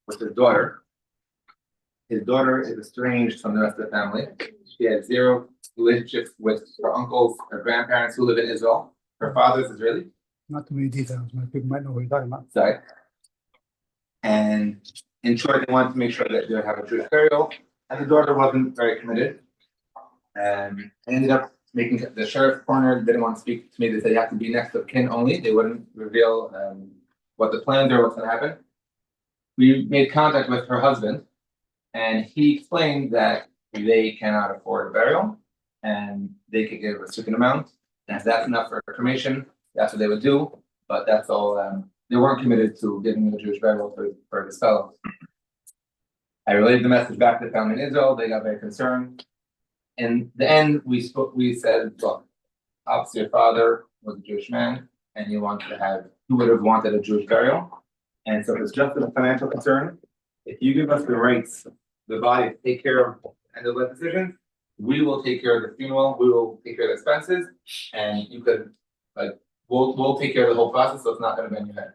with his daughter. His daughter is estranged from the rest of the family. She has zero relationships with her uncles or grandparents who live in Israel. Her father is Israeli. Not too many details. My people might know what you're talking about. Sorry. And in short, they wanted to make sure that they would have a Jewish burial. And the daughter wasn't very committed. And I ended up making the sheriff corner didn't want to speak to me. They said you have to be next of kin only. They wouldn't reveal what the plans are, what's going to happen. We made contact with her husband, and he explained that they cannot afford a burial, and they could give a certain amount. And if that's enough for cremation, that's what they would do. But that's all. They weren't committed to giving the Jewish burial for this fellow. I relayed the message back to the family in Israel. They got very concerned. In the end, we said, look, obviously your father was a Jewish man, and he would have wanted a Jewish burial. And so it's just a financial concern. If you give us the rights, the body to take care of end of life decisions, we will take care of the funeral, we will take care of the expenses, and you could we'll take care of the whole process, so it's not gonna be on your head.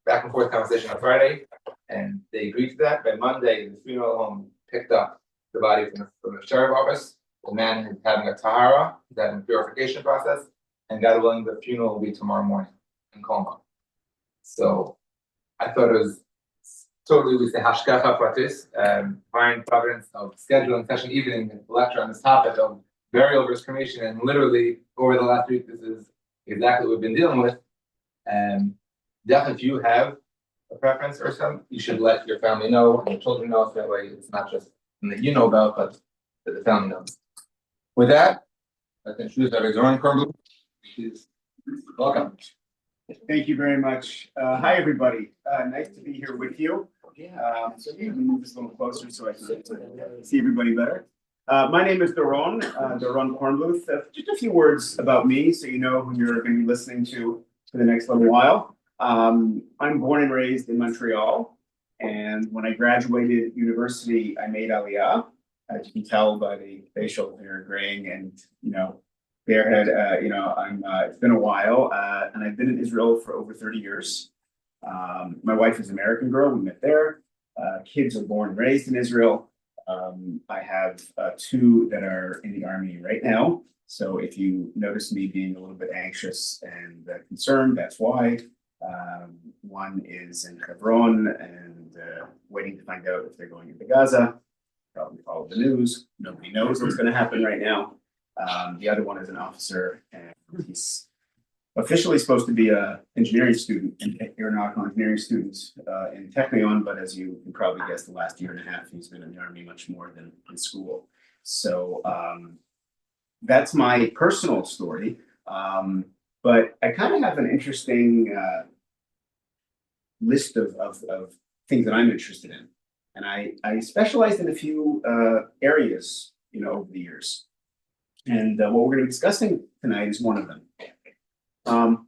Back and forth conversation on Friday, and they agreed to that. By Monday, the funeral home picked up the body from the sheriff office. The man is having a tahara, he's having a purification process, and God willing, the funeral will be tomorrow morning in Colma. So I thought it was totally, we say hashgacha pratis, divine providence of scheduling session evening and lecture on this topic of burial versus cremation, and literally over the last week, this is exactly what we've been dealing with. Definitely, if you have a preference or something, you should let your family know and your children know, so that way it's not just something that you know about, but that the family knows. With that, let's introduce our Zoran Kornblum. Please, welcome. Thank you very much. Hi, everybody. Nice to be here with you. So you can move this a little closer so I can see everybody better. My name is Doron Kornbluth. Just a few words about me so you know who you're going to be listening to for the next little while. I'm born and raised in Montreal, and when I graduated university, I made Aliyah. As you can tell by the facial hair graying and barehead. It's been a while, and I've been in Israel for over 30 years. My wife is an American girl. We met there. Kids are born and raised in Israel. I have two that are in the army right now. So if you notice me being a little bit anxious and concerned, that's why. One is in Hebron and waiting to find out if they're going into Gaza. Probably follow the news. Nobody knows what's going to happen right now. The other one is an officer, and he's officially supposed to be an engineering student, an aeronautical engineering student in Technion, but as you can probably guess, the last year and a half, he's been in the Army much more than in school. So that's my personal story. But I kind of have an interesting list of things that I'm interested in. And I specialized in a few areas, over the years. And what we're going to be discussing tonight is one of them.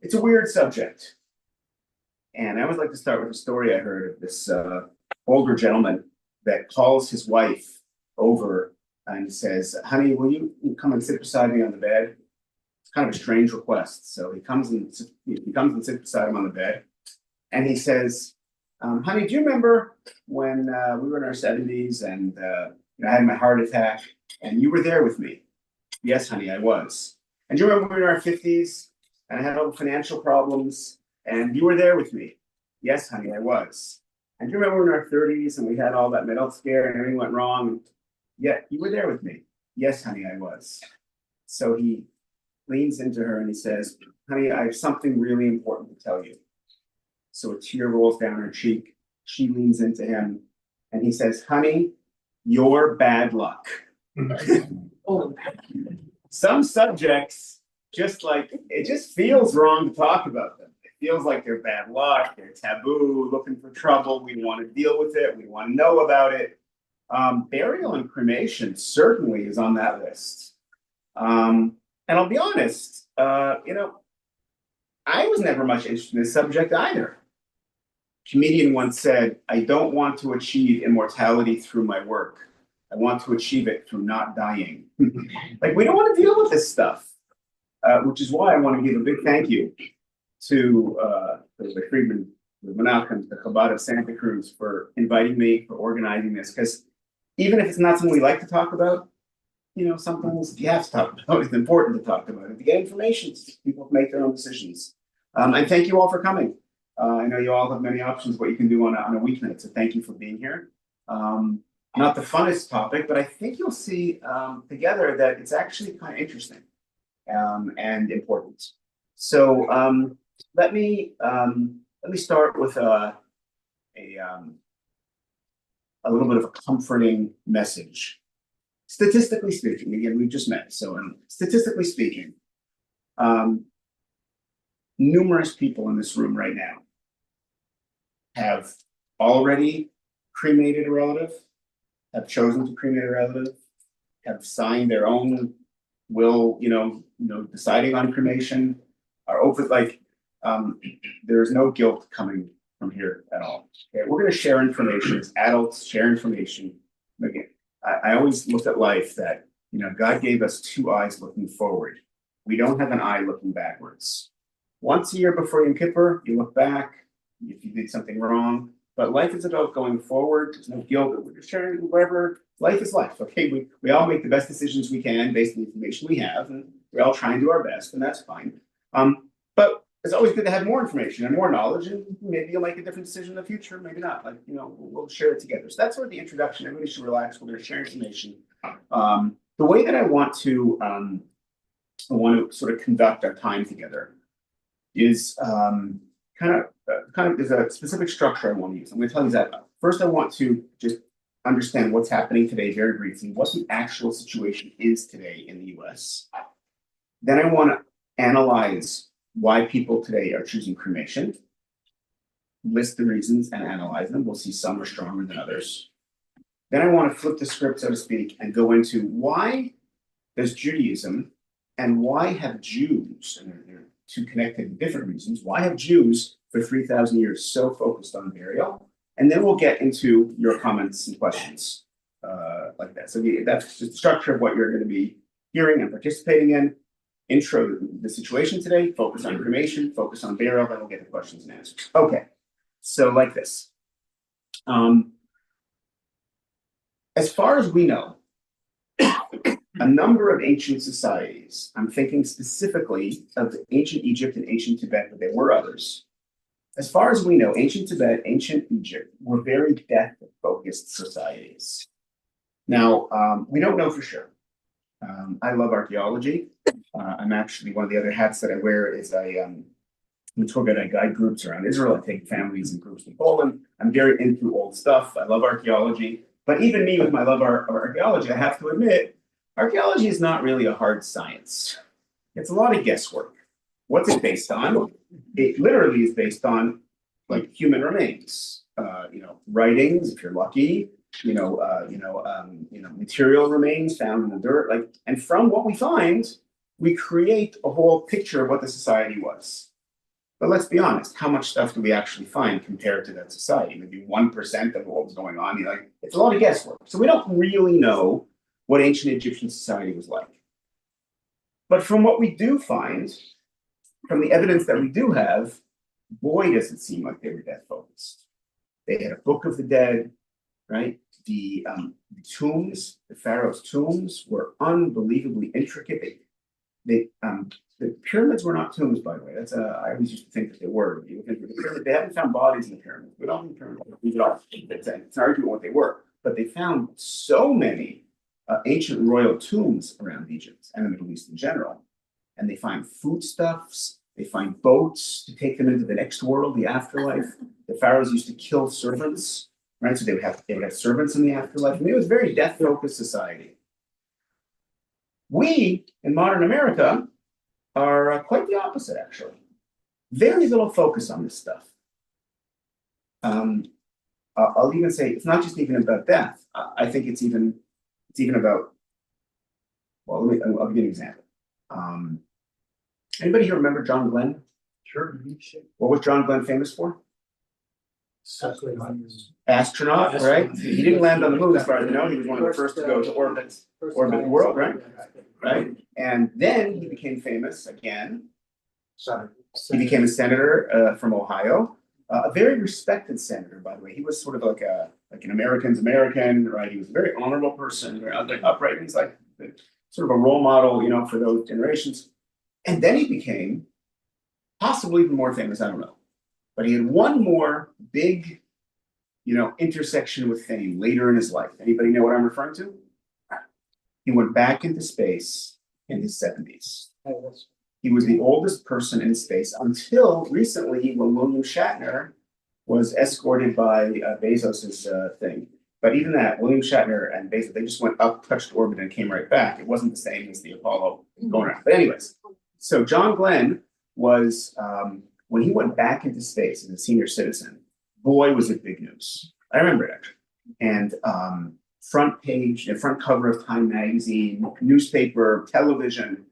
It's a weird subject. And I always like to start with a story I heard of this older gentleman that calls his wife over and says, honey, will you come and sit beside me on the bed? It's kind of a strange request. So he comes and sits beside him on the bed. And he says, honey, do you remember when we were in our 70s and I had my heart attack and you were there with me? Yes, honey, I was. And do you remember we were in our 50s and I had all the financial problems and you were there with me? Yes, honey, I was. And do you remember we were in our 30s and we had all that mental scare and everything went wrong? Yeah, you were there with me. Yes, honey, I was. So he leans into her and he says, honey, I have something really important to tell you. So a tear rolls down her cheek. She leans into him and he says, honey, you're bad luck. Some subjects, it just feels wrong to talk about them. It feels like they're bad luck, they're taboo, looking for trouble. We want to deal with it. We want to know about it. Burial and cremation certainly is on that list. And I'll be honest, I was never much interested in this subject either. A comedian once said, I don't want to achieve immortality through my work. I want to achieve it through not dying. We don't want to deal with this stuff, which is why I want to give a big thank you to the Friedman Menachem, the Chabad of Santa Cruz, for inviting me, for organizing this, because even if it's not something we like to talk about, you know, some things you have to talk about. It's important to talk about it, to get information, so people make their own decisions. And thank you all for coming. I know you all have many options what you can do on a weeknight, so thank you for being here. Not the funnest topic, but I think you'll see together that it's actually kind of interesting and important. So let me start with a little bit of a comforting message. Statistically speaking, again, we've just met, so statistically speaking, numerous people in this room right now have already cremated a relative, have chosen to cremate a relative, have signed their own will, deciding on cremation, are open, there's no guilt coming from here at all. Okay, we're gonna share information as adults, share information. Again, I always look at life that, God gave us two eyes looking forward. We don't have an eye looking backwards. Once a year before Yom Kippur, you look back if you did something wrong, but life is about going forward. There's no guilt. We're just sharing whatever. Life is life, okay? We all make the best decisions we can based on the information we have, and we all try and do our best, and that's fine. But it's always good to have more information and more knowledge, and maybe you'll make a different decision in the future, maybe not. We'll share it together. So that's sort of the introduction. Everybody should relax while they're sharing information. The way that I want to sort of conduct our time together is kind of there's a specific structure I want to use. I'm going to tell you that. First, I want to just understand what's happening today very briefly, what the actual situation is today in the US. Then I want to analyze why people today are choosing cremation, list the reasons and analyze them. We'll see some are stronger than others. Then I want to flip the script, so to speak, and go into why does Judaism and why have Jews, and they're two connected different reasons, why have Jews for 3,000 years so focused on burial? And then we'll get into your comments and questions like that. So that's just the structure of what you're going to be hearing and participating in. Intro the situation today, focus on cremation, focus on burial, then we'll get the questions and answers. Okay, so like this. As far as we know, a number of ancient societies, I'm thinking specifically of ancient Egypt and ancient Tibet, but there were others. As far as we know, ancient Tibet, ancient Egypt were very death-focused societies. Now, we don't know for sure. I love archaeology. I'm actually, one of the other hats that I wear is I'm a tour guide. I guide groups around Israel. I take families and groups to Poland. I'm very into old stuff. I love archaeology. But even me, with my love of archaeology, I have to admit, archaeology is not really a hard science. It's a lot of guesswork. What's it based on? It literally is based on human remains, writings, if you're lucky, material remains found in the dirt. And from what we find, we create a whole picture of what the society was. But let's be honest, how much stuff do we actually find compared to that society? Maybe 1% of what was going on. It's a lot of guesswork. So we don't really know what ancient Egyptian society was like. But from what we do find, from the evidence that we do have, boy, does it seem like they were death focused. They had a book of the dead, right? The tombs, the pharaoh's tombs, were unbelievably intricate. The pyramids were not tombs, by the way. I always used to think that they were. They haven't found bodies in the pyramids. We don't think pyramids. It's an argument what they were, but they found so many ancient royal tombs around Egypt and the Middle East in general, and they find foodstuffs. They find boats to take them into the next world, the afterlife. The pharaohs used to kill servants, right? So they would have servants in the afterlife. And it was a very death-focused society. We, in modern America, are quite the opposite, actually. Very little focus on this stuff. I'll even say it's not just even about death. I think it's even about, well, I'll give you an example. Anybody here remember John Glenn? Sure. What was John Glenn famous for? Astronaut, right? He didn't land on the moon, as far as I know. He was one of the first to go to orbit the world, right? Right? And then he became famous again. He became a senator from Ohio. A very respected senator, by the way. He was sort of like an American's American, right? He was a very honorable person, very upright. He's like sort of a role model, you know, for those generations. And then he became possibly even more famous, I don't know. But he had one more big, you know, intersection with fame later in his life. Anybody know what I'm referring to? He went back into space in his 70s. He was the oldest person in space until recently when William Shatner was escorted by Bezos's thing. But even that, William Shatner and Bezos, they just went up, touched orbit, and came right back. It wasn't the same as the Apollo going around. But anyways, so John Glenn was, when he went back into space as a senior citizen, boy, was it big news. I remember it actually. And front page, the front cover of Time magazine, newspaper, television,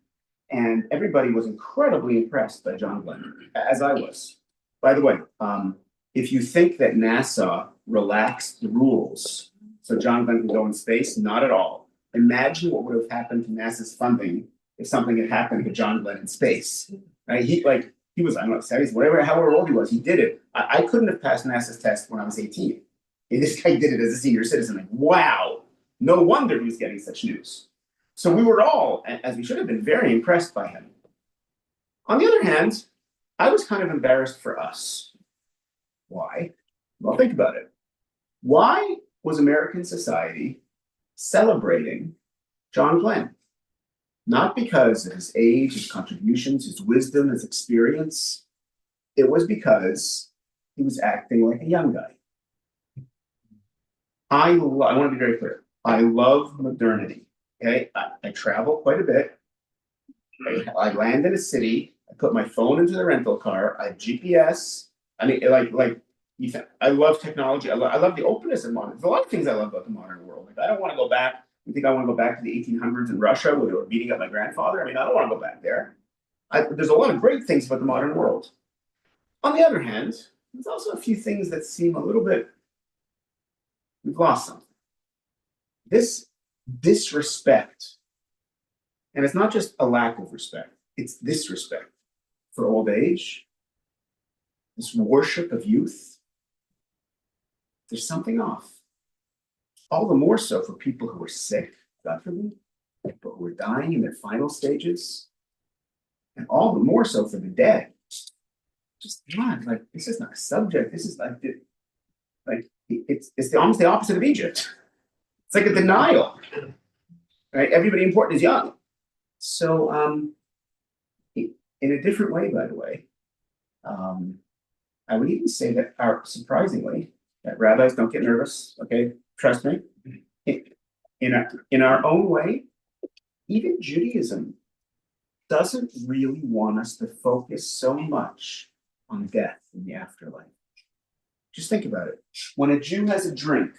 and everybody was incredibly impressed by John Glenn, as I was. By the way, if you think that NASA relaxed the rules so John Glenn can go in space, not at all. Imagine what would have happened to NASA's funding if something had happened to John Glenn in space. Right? He was, I don't know, 70s, whatever, however old he was, he did it. I couldn't have passed NASA's test when I was 18. And this guy did it as a senior citizen. Like, wow, no wonder he was getting such news. So we were all, as we should have been, very impressed by him. On the other hand, I was kind of embarrassed for us. Why? Well, think about it. Why was American society celebrating John Glenn? Not because of his age, his contributions, his wisdom, his experience. It was because he was acting like a young guy. I want to be very clear. I love modernity. Okay, I travel quite a bit. I land in a city. I put my phone into the rental car. I have GPS. I mean, I love technology. I love the openness of modern. There's a lot of things I love about the modern world. Like, I don't want to go back. You think I want to go back to the 1800s in Russia where they were beating up my grandfather? I mean, I don't want to go back there. There's a lot of great things about the modern world. On the other hand, there's also a few things that seem a little bit, we've lost something. This disrespect, and it's not just a lack of respect, it's disrespect for old age, this worship of youth. There's something off. All the more so for people who are sick, God forbid, people who are dying in their final stages, and all the more so for the dead. Just not like, this is not a subject. This is it's almost the opposite of Egypt. It's like a denial, right? Everybody important is young. So, in a different way, by the way, I would even say that surprisingly, that rabbis don't get nervous. Okay, trust me. In our own way, even Judaism doesn't really want us to focus so much on death in the afterlife. Just think about it. When a Jew has a drink,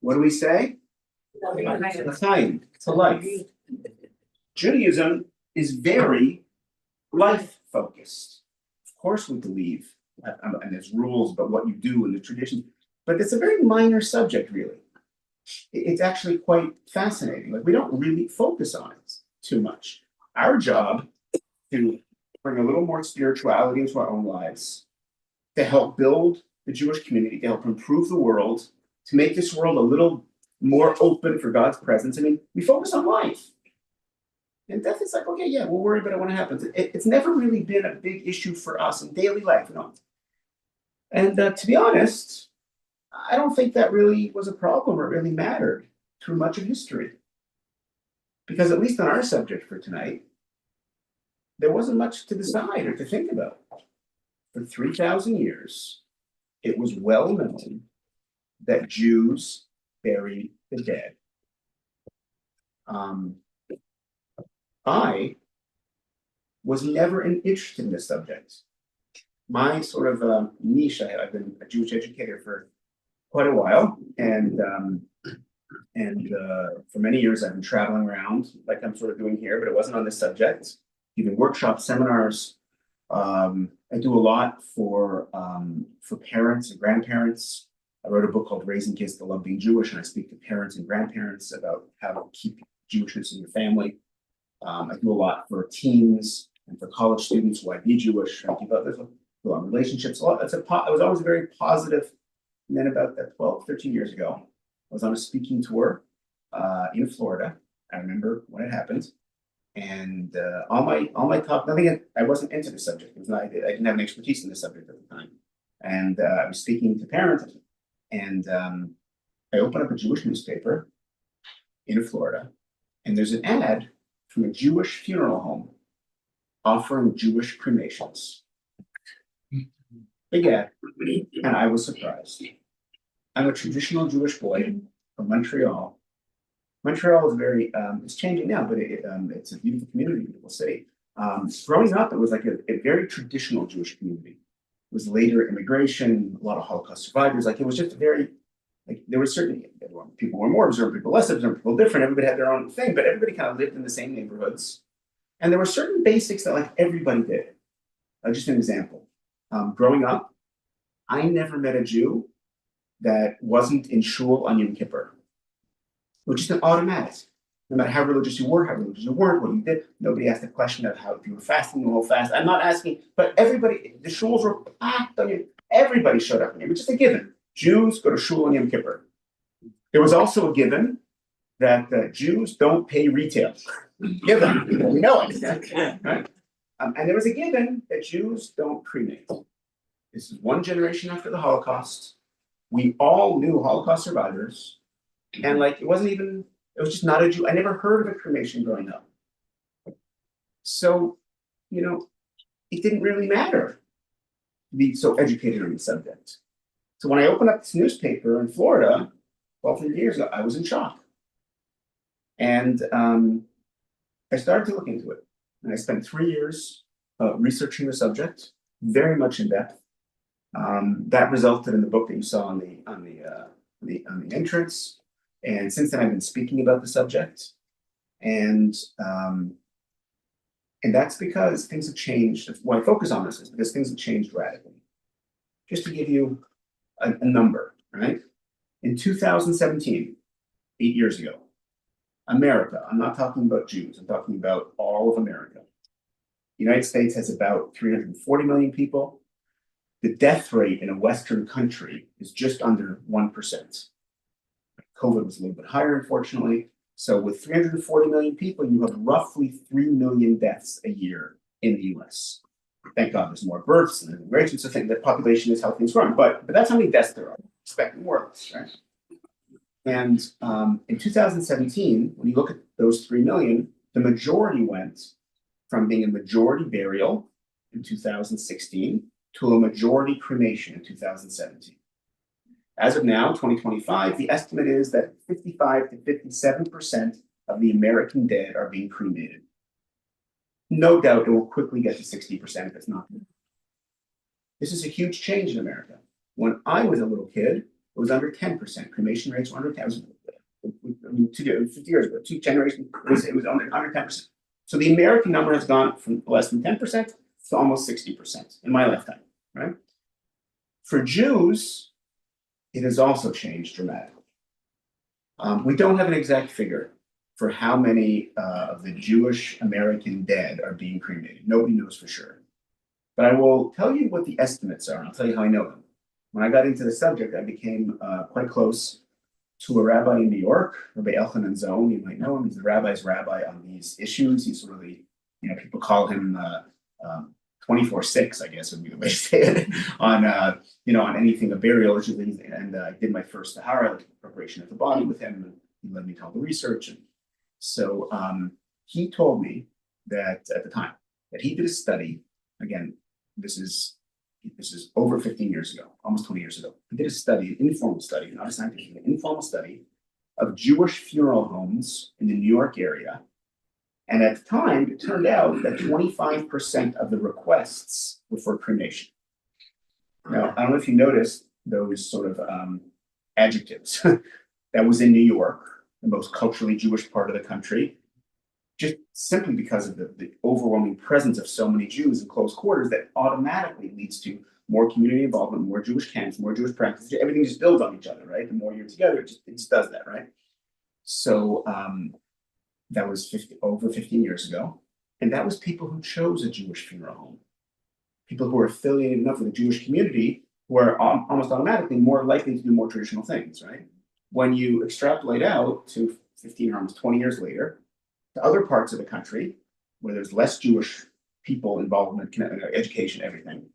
what do we say? L'chaim, to life. Judaism is very life focused. Of course, we believe, and there's rules about what you do and the traditions, but it's a very minor subject, really. It's actually quite fascinating. Like, we don't really focus on it too much. Our job to bring a little more spirituality into our own lives, to help build the Jewish community, to help improve the world, to make this world a little more open for God's presence. I mean, we focus on life. And death is like, okay, yeah, we'll worry about it when it happens. It's never really been a big issue for us in daily life, you know. And to be honest, I don't think that really was a problem or really mattered through much of history. Because at least on our subject for tonight, there wasn't much to decide or to think about. For 3,000 years, it was well known that Jews buried the dead. I was never interested in this subject. My sort of niche, I've been a Jewish educator for quite a while, and for many years I've been traveling around like I'm sort of doing here, but it wasn't on this subject. Giving workshops, seminars. I do a lot for parents and grandparents. I wrote a book called Raising Kids to Love Being Jewish, and I speak to parents and grandparents about how to keep Jewishness in your family. I do a lot for teens and for college students who might be Jewish. There's long relationships. It was always very positive. And then about 12, 13 years ago, I was on a speaking tour in Florida. I remember when it happened. And all my talk, I wasn't into the subject. It was not, I didn't have an expertise in the subject at the time. And I was speaking to parents, and I opened up a Jewish newspaper in Florida, and there's an ad from a Jewish funeral home offering Jewish cremations. Big ad, and I was surprised. I'm a traditional Jewish boy from Montreal. Montreal is very, it's changing now, but it's a beautiful community, beautiful city. Growing up, it was like a very traditional Jewish community. It was later immigration, a lot of Holocaust survivors. Like it was just very, like there was certainly, people were more observant, people less observant, people different. Everybody had their own thing, but everybody kind of lived in the same neighborhoods. And there were certain basics that like everybody did. Just an example. Growing up, I never met a Jew that wasn't in shul on Yom Kippur, which is an automatic. No matter how religious you were, how religious you weren't, what you did, nobody asked the question of how if you were fasting, the whole fast. I'm not asking, but everybody, the shuls were packed on Yom. Everybody showed up on Yom, which is a given. Jews go to shul on Yom Kippur. There was also a given that Jews don't pay retail. Given, we know it, right? And there was a given that Jews don't cremate. This is one generation after the Holocaust. We all knew Holocaust survivors, and like it was just not a Jew. I never heard of a cremation growing up. So, it didn't really matter to be so educated on the subject. So when I opened up this newspaper in Florida 12 years ago, I was in shock. And I started to look into it. And I spent 3 years researching the subject, very much in depth. That resulted in the book that you saw on the entrance. And since then, I've been speaking about the subject, and that's because things have changed. Why I focus on this is because things have changed radically. Just to give you a number, right? In 2017, 8 years ago, America, I'm not talking about Jews, I'm talking about all of America. The United States has about 340 million people. The death rate in a Western country is just under 1%. COVID was a little bit higher, unfortunately. So with 340 million people, you have roughly 3 million deaths a year in the US. Thank God there's more births and immigration, so I think the population is healthy and strong. But that's how many deaths there are. Expect more or less, right? And in 2017, when you look at those 3 million, the majority went from being a majority burial in 2016 to a majority cremation in 2017. As of now, 2025, the estimate is that 55 to 57% of the American dead are being cremated. No doubt it will quickly get to 60% if it's not. This is a huge change in America. When I was a little kid, it was under 10%. Cremation rates were under 10%. 50 years ago, 2 generations, it was under 10%. So the American number has gone from less than 10% to almost 60% in my lifetime, right? For Jews, it has also changed dramatically. We don't have an exact figure for how many of the Jewish American dead are being cremated. Nobody knows for sure. But I will tell you what the estimates are, and I'll tell you how I know them. When I got into the subject, I became quite close to a rabbi in New York, Rabbi Elchanan Zone. You might know him. He's the rabbi's rabbi on these issues. He's sort of the, people call him 24/6, I guess would be the way to say it, on on anything a burial. And I did my first Tahara, like preparation of the body with him, and he led me to all the research. And so he told me that at the time that he did a study. Again, this is over 15 years ago, almost 20 years ago. He did a study, an informal study, not a scientific, an informal study of Jewish funeral homes in the New York area. And at the time, it turned out that 25% of the requests were for cremation. Now, I don't know if you noticed those sort of adjectives. That was in New York, the most culturally Jewish part of the country, just simply because of the overwhelming presence of so many Jews in close quarters that automatically leads to more community involvement, more Jewish camps, more Jewish practices. Everything just builds on each other, right? The more you're together, it just does that, right? So that was over 15 years ago. And that was people who chose a Jewish funeral home. people who are affiliated enough with the Jewish community who are almost automatically more likely to do more traditional things, right? When you extrapolate out to 15 or almost 20 years later, to other parts of the country where there's less Jewish people involved in education, everything,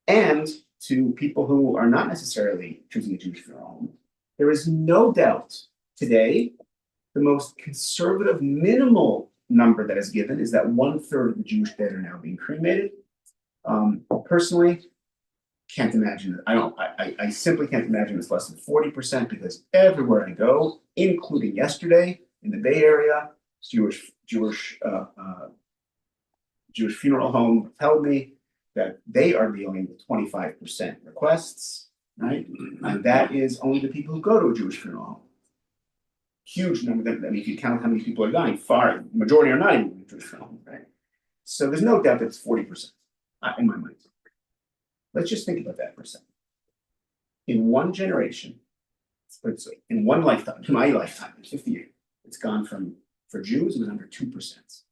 and to people who are not necessarily choosing a Jewish funeral home, there is no doubt today the most conservative minimal number that is given is that 1/3 of the Jewish dead are now being cremated. Personally, can't imagine. I simply can't imagine it's less than 40% because everywhere I go, including yesterday in the Bay Area, Jewish funeral home tell me that they are dealing with 25% requests, right? And that is only the people who go to a Jewish funeral home. Huge number. I mean, if you count how many people are dying, far majority are not even in a Jewish funeral home, right? So there's no doubt that it's 40% in my mind. Let's just think about that for a second. In one generation, in one lifetime, in my lifetime, in 50 years, it's gone from, for Jews, it was under 2%.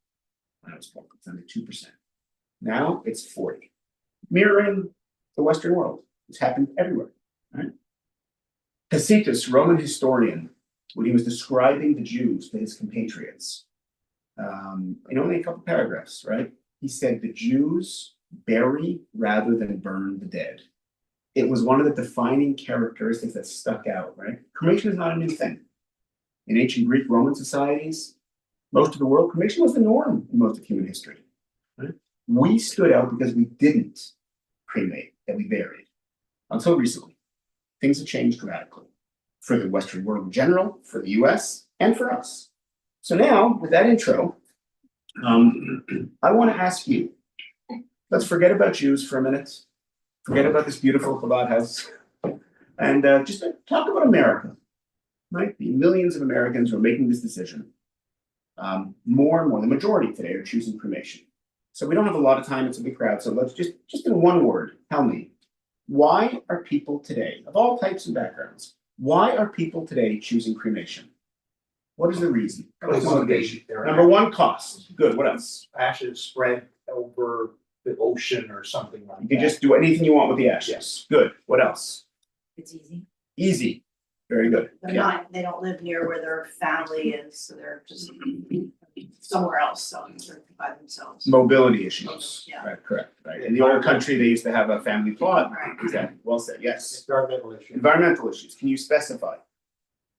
When I was born, it's under 2%. Now it's 40. Mirroring the Western world. It's happened everywhere, right? Tacitus, Roman historian, when he was describing the Jews to his compatriots, in only a couple paragraphs, right? He said the Jews bury rather than burn the dead. It was one of the defining characteristics that stuck out, right? Cremation is not a new thing. In ancient Greek, Roman societies, most of the world, cremation was the norm in most of human history. Right? We stood out because we didn't cremate, that we buried. Until recently, things have changed dramatically for the Western world in general, for the US, and for us. So now, with that intro, I want to ask you, let's forget about Jews for a minute, forget about this beautiful Chabad house, and just talk about America, right? The millions of Americans who are making this decision. More and more, the majority today are choosing cremation. So we don't have a lot of time, it's a big crowd, so let's just in one word, tell me, why are people today, of all types and backgrounds, why are people today choosing cremation? What is the reason? What is the motivation? Number one, cost. Good, what else? Ashes spread over the ocean or something like that. You can just do anything you want with the ashes. Yes. Good, what else? It's easy. Easy, very good. They're Yeah. not, they don't live near where their family is, so they're just somewhere else, so they're by themselves. Mobility issues. Yeah. Right, correct, right. In the old country, they used to have a family plot. Right. Exactly, well said, yes. Environmental issue. Environmental issues, can you specify?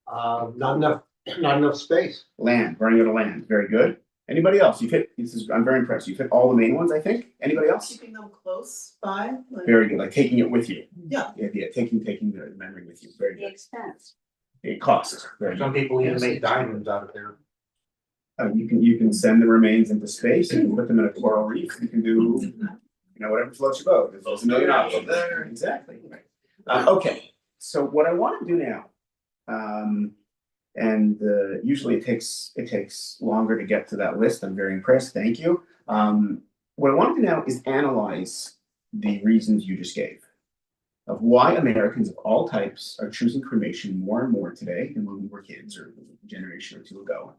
Not enough space. Land, burning out of land, very good. Anybody else? You've hit, I'm very impressed. You've hit all the main ones, I think. Anybody else? Keeping them close by, like. Very good, like taking it with you. Yeah. Yeah, taking the memory with you, very The good. expense. It costs, very Some good. people even make diamonds out of there. You can send the remains into space, you can put them in a coral reef, you can do, whatever floats your boat. There's a million options there, exactly. Okay, so what I want to do now, and usually it takes longer to get to that list. I'm very impressed. Thank you. What I want to do now is analyze the reasons you just gave of why Americans of all types are choosing cremation more and more today than when we were kids or a generation or two ago.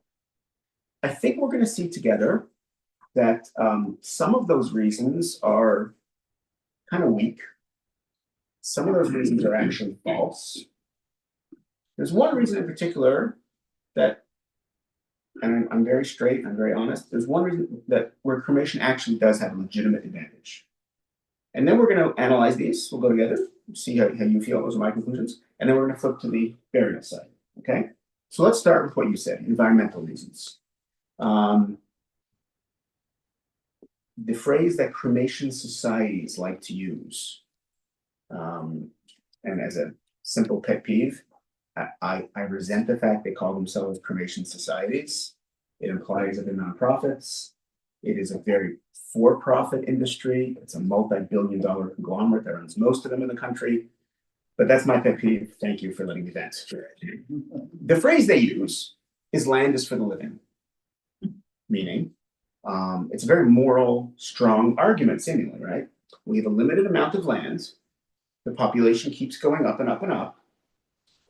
I think we're going to see together that some of those reasons are kind of weak. Some of those reasons are actually false. There's one reason in particular that, and I'm very straight, I'm very honest, there's one reason that where cremation actually does have a legitimate advantage. And then we're going to analyze these, we'll go together, see how you feel, those are my conclusions, and then we're going to flip to the burial side, okay? So let's start with what you said, environmental reasons. The phrase that cremation societies like to use, and as a simple pet peeve, I resent the fact they call themselves cremation societies. It implies that they're nonprofits. It is a very for-profit industry. It's a multi-billion-dollar conglomerate that runs most of them in the country. But that's my pet peeve. Thank you for letting me vent. The phrase they use is land is for the living. Meaning, it's a very moral, strong argument, seemingly, right? We have a limited amount of land. The population keeps going up and up and up.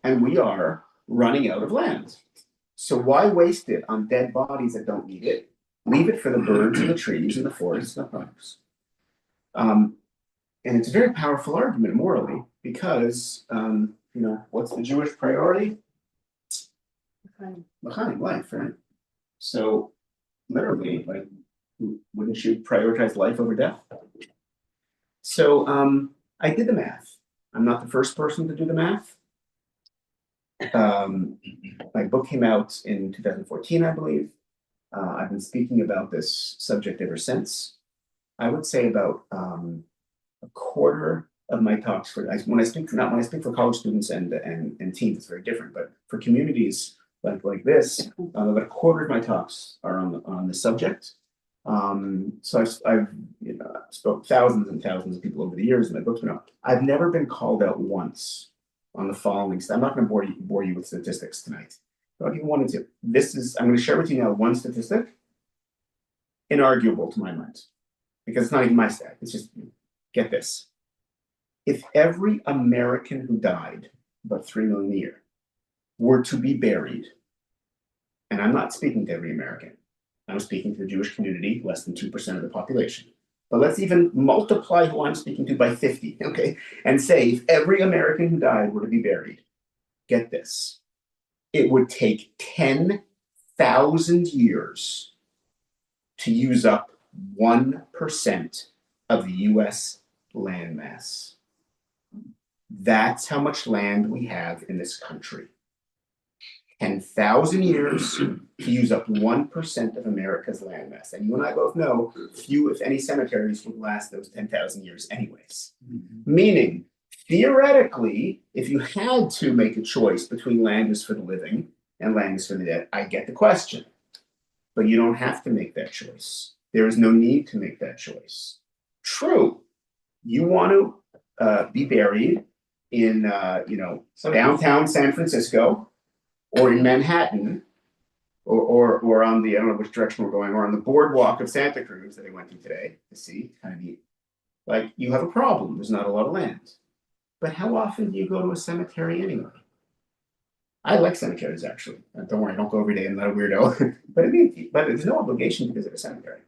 And we are running out of land. So why waste it on dead bodies that don't need it? Leave it for the birds and the trees and the forests and the parks. And it's a very powerful argument morally because, what's the Jewish priority? L'chaim, life, right? So literally, like, wouldn't you prioritize life over death? So I did the math. I'm not the first person to do the math. My book came out in 2014, I believe. I've been speaking about this subject ever since. I would say about a quarter of my talks when I speak for college students and teens, it's very different. But for communities like this, about a quarter of my talks are on the subject. So I've spoke thousands and thousands of people over the years, and my books went out. I've never been called out once on the following. I'm not going to bore you with statistics tonight. But I'll give you one or two. I'm going to share with you now one statistic, inarguable to my mind, because it's not even my stat. It's just, get this. If every American who died, about 3 million a year, were to be buried, and I'm not speaking to every American, I'm speaking to the Jewish community, less than 2% of the population. But let's even multiply who I'm speaking to by 50, okay? And say if every American who died were to be buried, get this, it would take 10,000 years to use up 1% of the US landmass. That's how much land we have in this country. 10,000 years to use up 1% of America's landmass. And you and I both know few, if any, cemeteries would last those 10,000 years anyways. Meaning, theoretically, if you had to make a choice between land is for the living and land is for the dead, I get the question. But you don't have to make that choice. There is no need to make that choice. True, you want to be buried in downtown San Francisco, or in Manhattan, or on the, I don't know which direction we're going, or on the boardwalk of Santa Cruz that I went to today to see, kind of neat. Like, you have a problem, there's not a lot of land. But how often do you go to a cemetery anyway? I like cemeteries, actually. Don't worry, I don't go every day, I'm not a weirdo. but there's no obligation to visit a cemetery.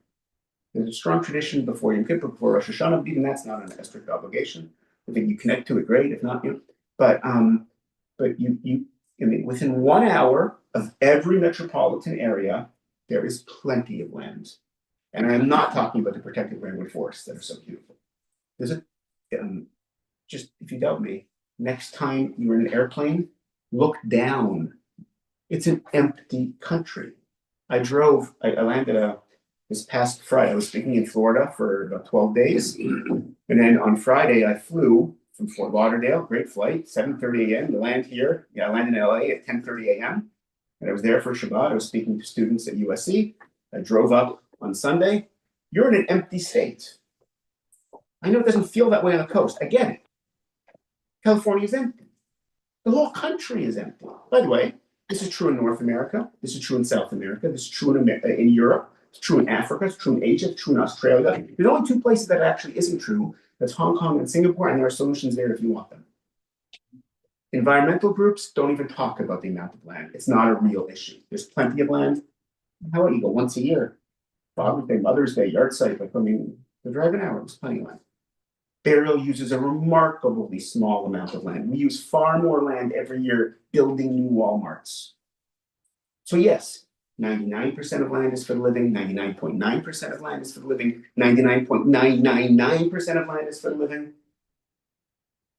There's a strong tradition before Yom Kippur, before Rosh Hashanah, even that's not a strict obligation. If you connect to it, great. If not, but within 1 hour of every metropolitan area, there is plenty of land. And I'm not talking about the protected redwood forests that are so beautiful. There's just if you doubt me, next time you're in an airplane, look down. It's an empty country. I landed this past Friday. I was speaking in Florida for about 12 days. And then on Friday, I flew from Fort Lauderdale, great flight, 7:30 a.m. to land here. I landed in LA at 10:30 a.m. And I was there for Shabbat. I was speaking to students at USC. I drove up on Sunday. You're in an empty state. I know it doesn't feel that way on the coast. I get it. California is empty. The whole country is empty. By the way, this is true in North America. This is true in South America. This is true in Europe. It's true in Africa. It's true in Asia. It's true in Australia. There's only 2 places that actually isn't true. That's Hong Kong and Singapore, and there are solutions there if you want them. Environmental groups don't even talk about the amount of land. It's not a real issue. There's plenty of land. How about you go once a year? Father's Day, Mother's Day, yard site. The drive an hour, there's plenty of land. Burial uses a remarkably small amount of land. We use far more land every year building new Walmarts. So yes, 99% of land is for the living, 99.9% of land is for the living, 99.999% of land is for the living.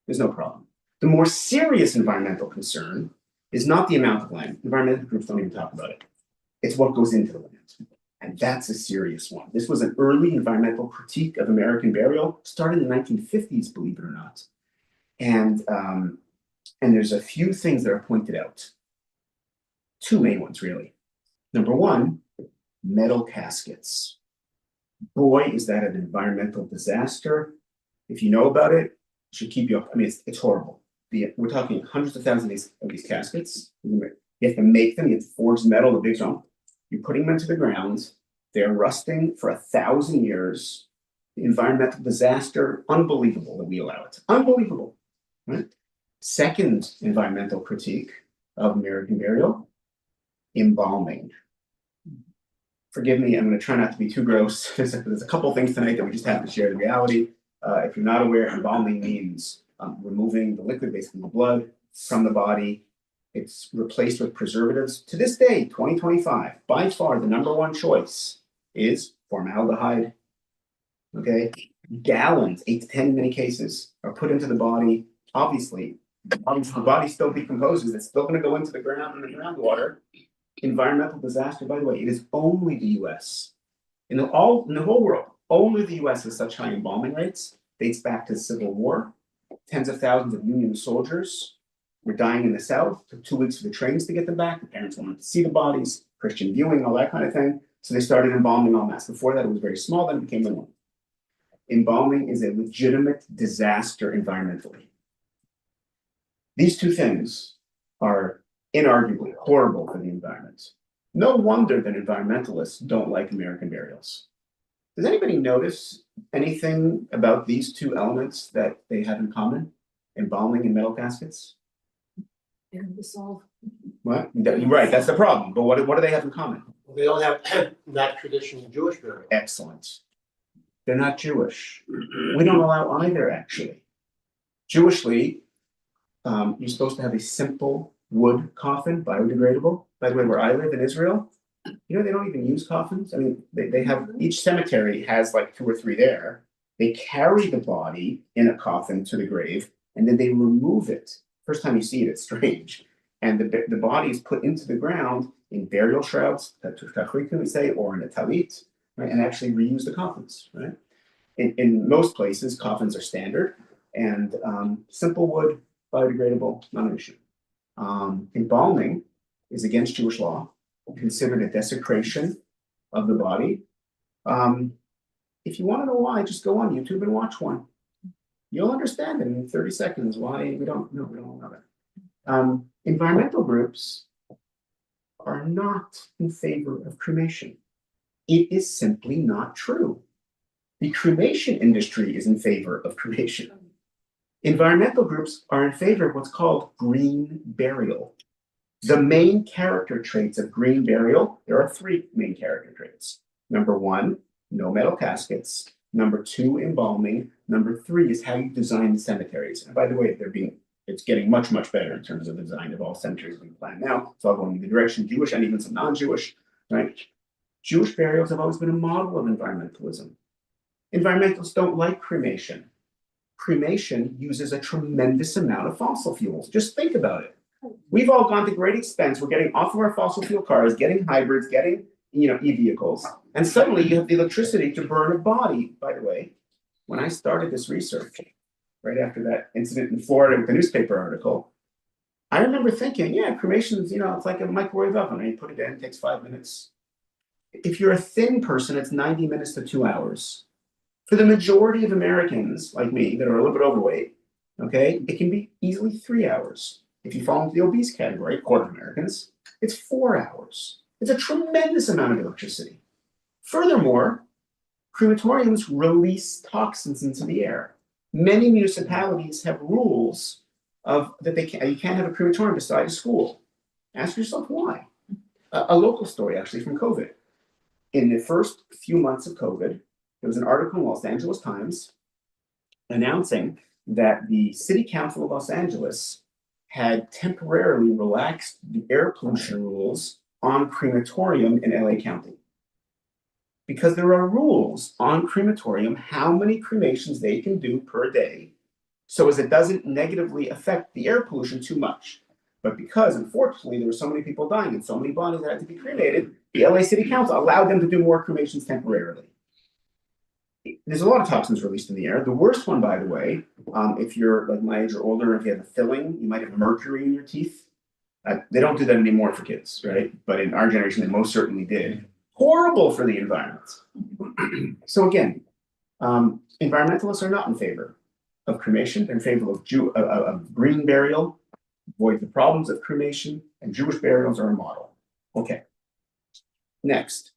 There's no problem. The more serious environmental concern is not the amount of land. Environmental groups don't even talk about it. It's what goes into the land. And that's a serious one. This was an early environmental critique of American burial, started in the 1950s, believe it or not. And there's a few things that are pointed out. 2 main ones, really. Number one, metal caskets. Boy, is that an environmental disaster. If you know about it, it should keep you up. I mean, it's horrible. We're talking hundreds of thousands of these caskets. You have to make them, you have to forge the metal, the big jump. You're putting them into the ground. They're rusting for 1,000 years. The environmental disaster, unbelievable that we allow it. Unbelievable. Right? Second environmental critique of American burial, embalming. Forgive me, I'm going to try not to be too gross. There's a couple things tonight that we just have to share the reality. If you're not aware, embalming means removing the liquid, basically the blood, from the body. It's replaced with preservatives. To this day, 2025, by far the number one choice is formaldehyde. Okay, gallons, 8 to 10 in many cases, are put into the body. Obviously, the body still decomposes. It's still going to go into the ground and the groundwater. Environmental disaster. By the way, it is only the U.S. In the whole world, only the U.S. has such high embalming rates. Dates back to the Civil War. Tens of thousands of Union soldiers were dying in the South. Took 2 weeks for the trains to get them back. The parents wanted to see the bodies, Christian viewing, all that kind of thing. So they started embalming en masse. Before that, it was very small. Then it became the norm. Embalming is a legitimate disaster environmentally. These two things are inarguably horrible for the environment. No wonder that environmentalists don't like American burials. Does anybody notice anything about these two elements that they have in common? Embalming and metal caskets? What? Right, that's the problem. But what do they have in common? They don't have that traditional Jewish burial. Excellent. They're not Jewish. We don't allow either, actually. Jewishly, you're supposed to have a simple wood coffin, biodegradable. By the way, where I live in Israel, you know, they don't even use coffins. I mean, they have, each cemetery has like 2 or 3 there. They carry the body in a coffin to the grave, and then they remove it. First time you see it, it's strange. And the body is put into the ground in burial shrouds, tachrikim we say, or in a talit, right, and actually reuse the coffins, right? In most places, coffins are standard, and simple wood, biodegradable, not an issue. Embalming is against Jewish law, considered a desecration of the body. If you want to know why, just go on YouTube and watch one. You'll understand in 30 seconds why we don't know that. Environmental groups are not in favor of cremation. It is simply not true. The cremation industry is in favor of cremation. Environmental groups are in favor of what's called green burial. The main character traits of green burial, there are 3 main character traits. Number 1, no metal caskets. Number 2, embalming. Number 3 is how you design the cemeteries. And by the way, it's getting much, much better in terms of the design of all cemeteries being planned now. It's all going in the direction of Jewish and even some non-Jewish, right? Jewish burials have always been a model of environmentalism. Environmentalists don't like cremation. Cremation uses a tremendous amount of fossil fuels. Just think about it. We've all gone to great expense. We're getting off of our fossil fuel cars, getting hybrids, getting e-vehicles, and suddenly you have the electricity to burn a body. By the way, when I started this research, right after that incident in Florida with the newspaper article, I remember thinking, yeah, cremation is, it's like a microwave oven. Right? You put it in, it takes 5 minutes. If you're a thin person, it's 90 minutes to 2 hours. For the majority of Americans like me that are a little bit overweight, okay, it can be easily 3 hours. If you fall into the obese category, a quarter of Americans, it's 4 hours. It's a tremendous amount of electricity. Furthermore, crematoriums release toxins into the air. Many municipalities have rules that you can't have a crematorium beside a school. Ask yourself why. A local story actually from COVID. In the first few months of COVID, there was an article in Los Angeles Times announcing that the City Council of Los Angeles had temporarily relaxed the air pollution rules on crematorium in LA County. Because there are rules on crematorium, how many cremations they can do per day, so as it doesn't negatively affect the air pollution too much. But because, unfortunately, there were so many people dying and so many bodies that had to be cremated, the LA City Council allowed them to do more cremations temporarily. There's a lot of toxins released in the air. The worst one, by the way, if you're like my age or older, if you have a filling, you might have mercury in your teeth. They don't do that anymore for kids, right? But in our generation, they most certainly did. Horrible for the environment. So again, environmentalists are not in favor of cremation. They're in favor of green burial, avoid the problems of cremation, and Jewish burials are a model. Okay. Next,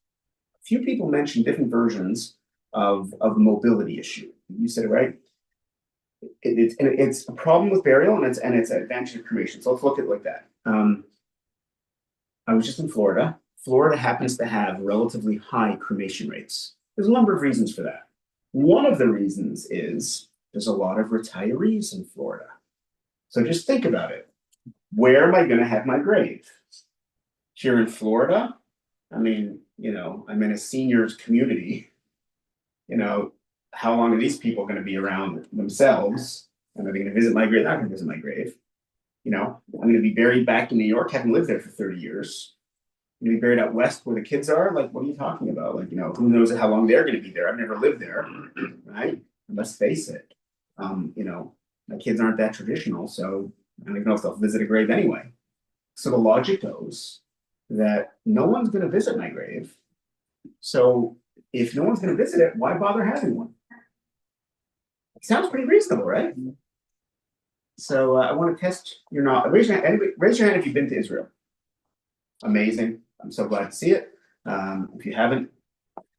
a few people mentioned different versions of the mobility issue. You said it right. It's a problem with burial, and it's an advantage of cremation. So let's look at it like that. I was just in Florida. Florida happens to have relatively high cremation rates. There's a number of reasons for that. One of the reasons is there's a lot of retirees in Florida. So just think about it. Where am I going to have my grave? Here in Florida? I mean, I'm in a seniors community. How long are these people going to be around themselves? And are they going to visit my grave? They're not going to visit my grave. I'm going to be buried back in New York, haven't lived there for 30 years. I'm going to be buried out west where the kids are. Like, what are you talking about? Like, who knows how long they're going to be there? I've never lived there, right? And let's face it. My kids aren't that traditional, so I don't even know if they'll visit a grave anyway. So the logic goes that no one's going to visit my grave. So if no one's going to visit it, why bother having one? It sounds pretty reasonable, right? So I want to test your knowledge. Raise your hand if you've been to Israel. Amazing. I'm so glad to see it. If you haven't,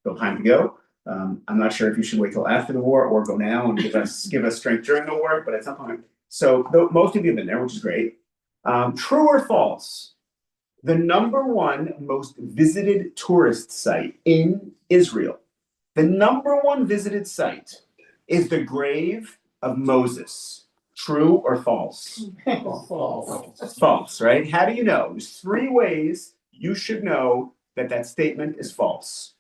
still time to go. I'm not sure if you should wait till after the war or go now and give us strength during the war, but at some point. So most of you have been there, which is great. True or false? The #1 most visited tourist site in Israel, the #1 visited site is the grave of Moses. True or false? False. That's false, right? How do you know? There's 3 ways you should know that statement is false.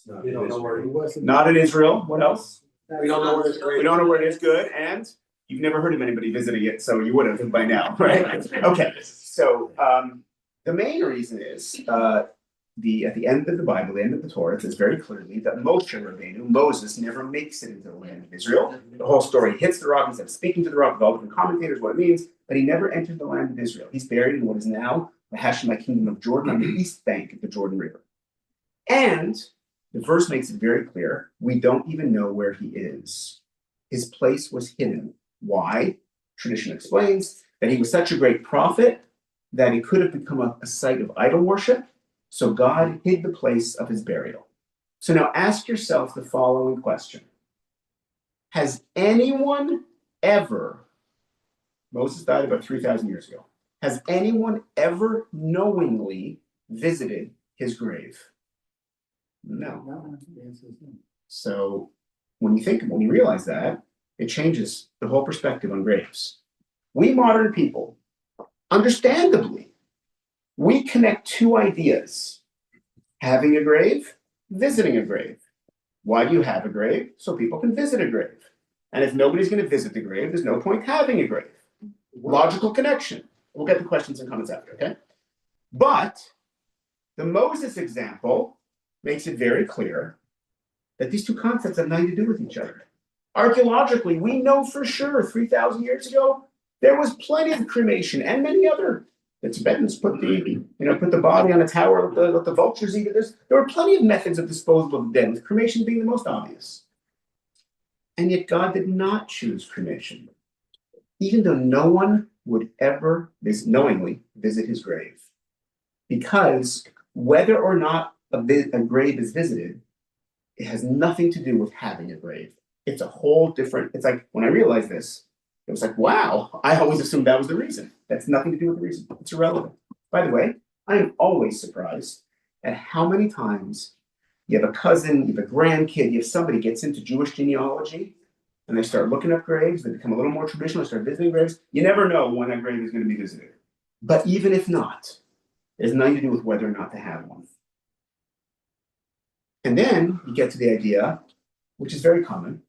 We don't know where he was. Not in Israel. What else? We don't know where his grave. We don't know where it is. Good. And you've never heard of anybody visiting it, so you would have by now, right? Okay. So the main reason is at the end of the Bible, the end of the Torah, it says very clearly that Moses, never makes it into the land of Israel. The whole story hits the rock instead of speaking to the rock, with all different commentators what it means, but he never entered the land of Israel. He's buried in what is now the Hashemite kingdom of Jordan on the east bank of the Jordan River. And the verse makes it very clear, we don't even know where he is. His place was hidden. Why? Tradition explains that he was such a great prophet that it could have become a site of idol worship. So God hid the place of his burial. So now ask yourself the following question. Has anyone ever, Moses died about 3,000 years ago, has anyone ever knowingly visited his grave? No. So when you realize that, it changes the whole perspective on graves. We modern people, understandably, we connect 2 ideas: having a grave, visiting a grave. Why do you have a grave? So people can visit a grave. And if nobody's going to visit the grave, there's no point having a grave. Logical connection. We'll get the questions and comments after, okay? But the Moses example makes it very clear that these 2 concepts have nothing to do with each other. Archaeologically, we know for sure 3,000 years ago, there was plenty of cremation and many other. The Tibetans put the body on a tower, let the vultures eat it. There were plenty of methods of disposal of the dead, with cremation being the most obvious. And yet God did not choose cremation, even though no one would ever knowingly visit his grave. Because whether or not a grave is visited, it has nothing to do with having a grave. It's a whole different, it's like when I realized this, it was like, wow, I always assumed that was the reason. That's nothing to do with the reason. It's irrelevant. By the way, I am always surprised at how many times you have a cousin, you have a grandkid, you have somebody gets into Jewish genealogy and they start looking up graves, they become a little more traditional, they start visiting graves. You never know when that grave is going to be visited. But even if not, it has nothing to do with whether or not to have one. And then you get to the idea, which is very common.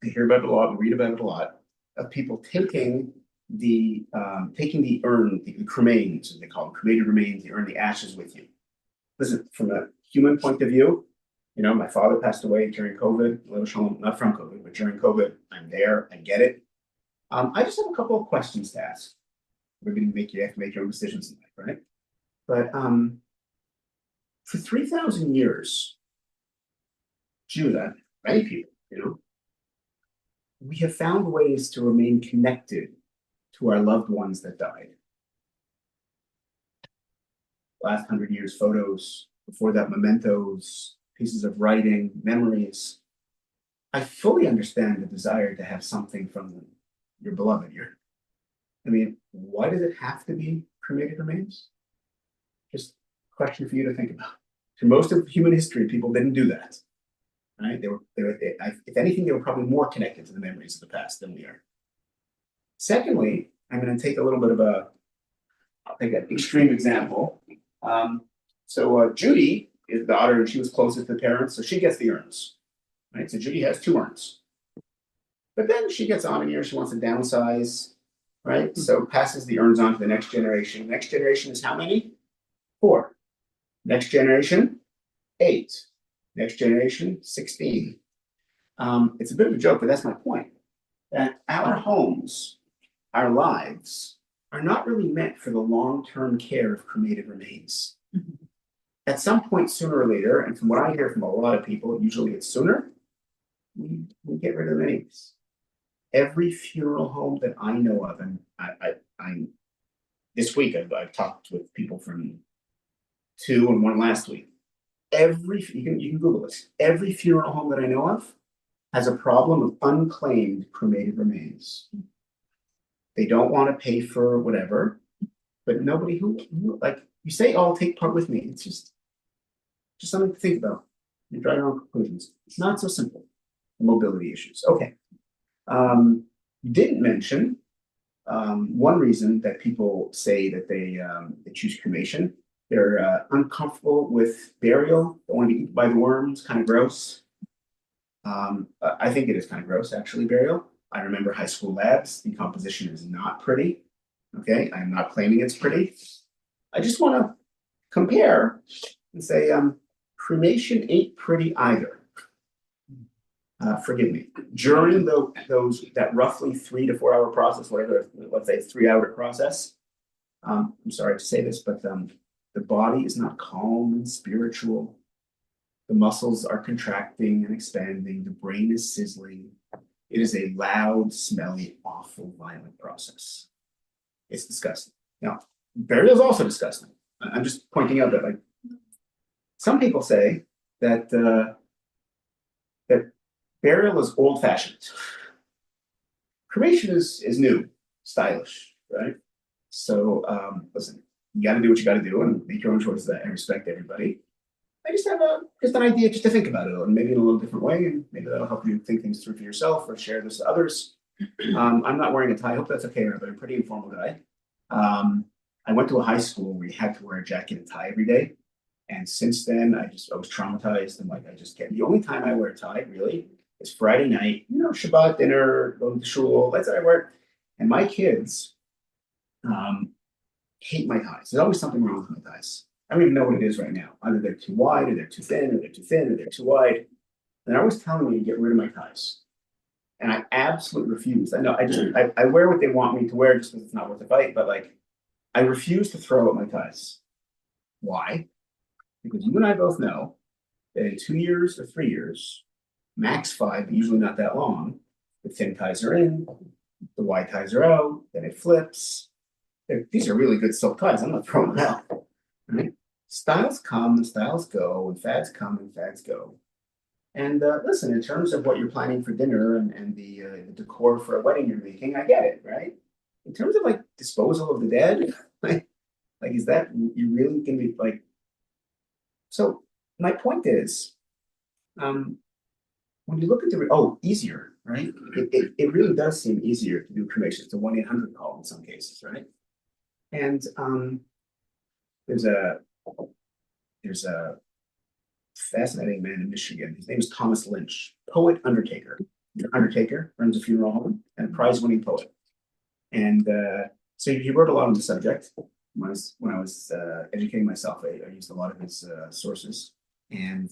I hear about it a lot, we read about it a lot, of people taking the urn, the cremains, as they call them, cremated remains, the urn, the ashes with you. Listen, from a human point of view, my father passed away during COVID, not from COVID, but during COVID. I'm there, I get it. I just have a couple of questions to ask. You have to make your own decisions in life, right? But for 3,000 years, Jews, many people, we have found ways to remain connected to our loved ones that died. Last 100 years, photos, before that, mementos, pieces of writing, memories. I fully understand the desire to have something from your beloved. Why does it have to be cremated remains? Just a question for you to think about. For most of human history, people didn't do that. right? If anything, they were probably more connected to the memories of the past than we are. Secondly, I'm gonna take a little bit of I'll take an extreme example. So Judy is the daughter, and she was closest to the parents, so she gets the urns, right? So Judy has 2 urns. But then she gets on in years, she wants to downsize, right? So passes the urns on to the next generation. Next generation is how many? 4. Next generation, 8. Next generation, 16. It's a bit of a joke, but that's my point. That our homes, our lives, are not really meant for the long-term care of cremated remains. At some point, sooner or later, and from what I hear from a lot of people, usually it's sooner, we get rid of the remains. Every funeral home that I know of, and I'm this week I've talked with people from 2 and 1 last week. You can Google this. Every funeral home that I know of has a problem of unclaimed cremated remains. They don't want to pay for whatever, but nobody who like you say, "Oh, I'll take part with me." It's just something to think about. You draw your own conclusions. It's not so simple. Mobility issues. Okay. You didn't mention one reason that people say that they choose cremation. They're uncomfortable with burial. Don't want to be eaten by the worms. Kind of gross. I think it is kind of gross, actually, burial. I remember high school labs. The composition is not pretty. Okay, I'm not claiming it's pretty. I just want to compare and say cremation ain't pretty either. Forgive me. During that roughly 3 to 4 hour process, whatever, let's say it's 3-hour process. I'm sorry to say this, but the body is not calm and spiritual. The muscles are contracting and expanding. The brain is sizzling. It is a loud, smelly, awful, violent process. It's disgusting. Now, burial is also disgusting. I'm just pointing out that, like, some people say that that burial is old-fashioned. Cremation is new, stylish, right? So, listen, you got to do what you got to do and make your own choices. I respect everybody. I just have an idea just to think about it, and maybe in a little different way, and maybe that'll help you think things through for yourself or share this to others. I'm not wearing a tie. I hope that's okay, but I'm a pretty informal guy. I went to a high school where you had to wear a jacket and tie every day, and since then I was traumatized, and like I just can't. The only time I wear a tie really is Friday night. You know, Shabbat dinner, going to shul. That's what I wear. And my kids hate my ties. There's always something wrong with my ties. I don't even know what it is right now. Either they're too wide, or they're too thin, or they're too thin, or they're too wide. And they're always telling me to get rid of my ties. And I absolutely refuse. I know I wear what they want me to wear just because it's not worth the fight, but like I refuse to throw out my ties. Why? Because you and I both know that in 2 years or 3 years, max 5, but usually not that long, the thin ties are in, the wide ties are out, then it flips. These are really good silk ties. I'm not throwing them out. Right? Styles come and styles go, and fads come and fads go. And listen, in terms of what you're planning for dinner and the decor for a wedding you're making, I get it, right? In terms of like disposal of the dead, like is that you really gonna be like? So my point is, when you look at easier, right? It really does seem easier to do cremation. It's a 1-800 call in some cases, right? And there's a fascinating man in Michigan. His name is Thomas Lynch, poet undertaker. Undertaker runs a funeral home and a prize-winning poet. And so he wrote a lot on the subject. When I was educating myself, I used a lot of his sources. And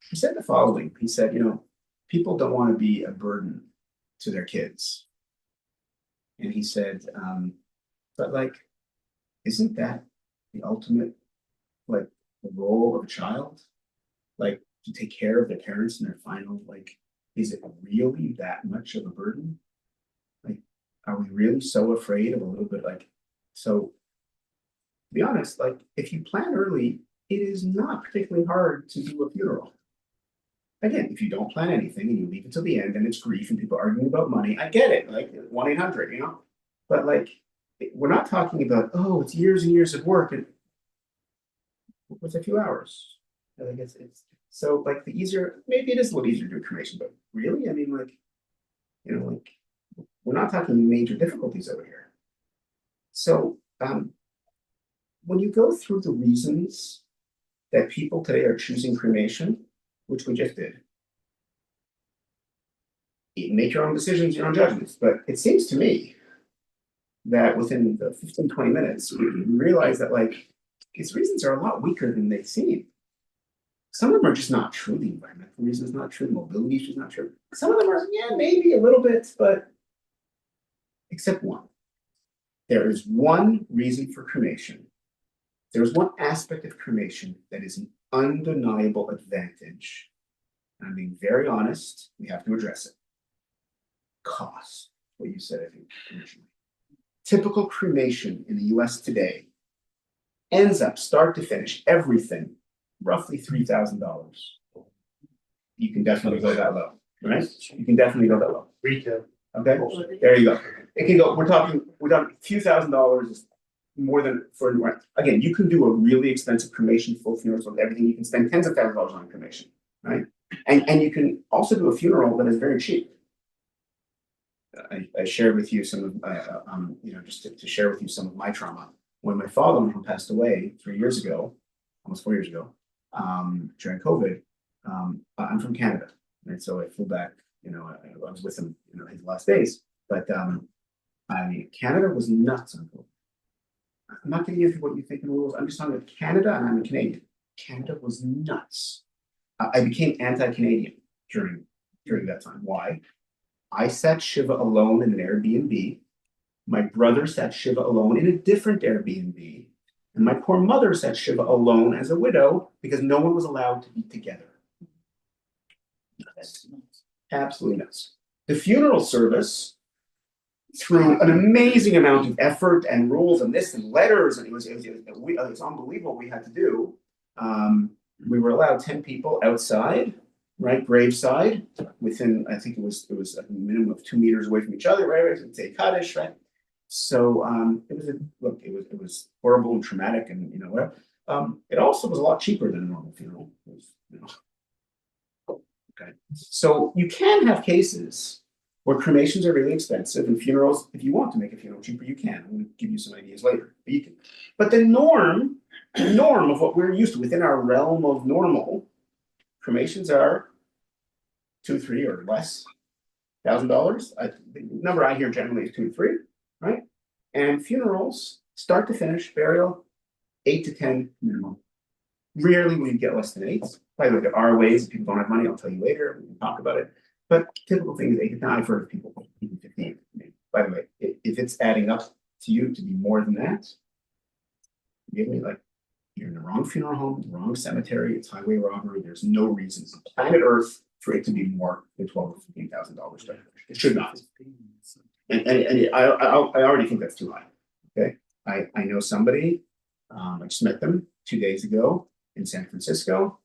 he said the following. He said, people don't want to be a burden to their kids. And he said, but like, isn't that the ultimate, like, the role of a child? Like, to take care of their parents in their final, like, is it really that much of a burden? Like, are we really so afraid of a little bit, like, so to be honest, like, if you plan early, it is not particularly hard to do a funeral. Again, if you don't plan anything and you leave it till the end and it's grief and people arguing about money, I get it, like 1-800, but like, we're not talking about, oh, it's years and years of work and what's a few hours. I think it's So like the easier, maybe it is a little easier to do cremation, but really, I mean, like, you know, like, we're not talking major difficulties over here. So, when you go through the reasons that people today are choosing cremation, which we just did, you make your own decisions, your own judgments, but it seems to me that within the 15, 20 minutes, we realize that like these reasons are a lot weaker than they seem. Some of them are just not true. The environmental reason is not true. Mobility issue is not true. Some of them are, yeah, maybe a little bit, but except one. There is one reason for cremation. There is one aspect of cremation that is an undeniable advantage. And I'm being very honest, we have to address it. Cost, what you said, I think, originally. Typical cremation in the US today ends up, start to finish, everything, roughly $3,000. You can definitely go that low, right? You can definitely go that low. Retail. Okay, there you go. It can go, we're talking a few $1,000s is more than for, again, you can do a really expensive cremation, full funerals with everything. You can spend tens of thousands of dollars on cremation, right? And you can also do a funeral that is very cheap. I shared with you some of, you know, just to share with you some of my trauma. When my father passed away 3 years ago, almost 4 years ago, during COVID, I'm from Canada, right? So I flew back, you know, I was with him, you know, his last days, but I mean, Canada was nuts on COVID. I'm not getting into what you think in the rules. I'm just talking about Canada, and I'm a Canadian. Canada was nuts. I became anti-Canadian during that time. Why? I sat Shiva alone in an Airbnb. My brother sat Shiva alone in a different Airbnb. And my poor mother sat Shiva alone as a widow because no one was allowed to be together. Nuts. Absolutely nuts. The funeral service, through an amazing amount of effort and rules and this and letters, and it was unbelievable what we had to do. We were allowed 10 people outside, right, graveside, within, I think it was a minimum of 2 meters away from each other, right? It's a Kaddish, right? So it was horrible and traumatic, and you know whatever. It also was a lot cheaper than a normal funeral. It was, you know. Okay, so you can have cases where cremations are really expensive and funerals, if you want to make a funeral cheaper, you can. I'm going to give you some ideas later. But you can. But the norm of what we're used to within our realm of normal, cremations are $2, $3 or less $1,000. The number I hear generally is 2 to 3, right? And funerals, start to finish, burial, 8 to 10 minimum. Rarely will you get less than 8. By the way, there are ways if people don't have money. I'll tell you later. We can talk about it. But typical thing is 8 to 10. I've heard of people even 15. By the way, if it's adding up to you to be more than that, give me like you're in the wrong funeral home, the wrong cemetery. It's highway robbery. There's no reason on planet Earth for it to be more than $12,000 or $15,000. It should not. And I already think that's too high. Okay, I know somebody. I just met them 2 days ago in San Francisco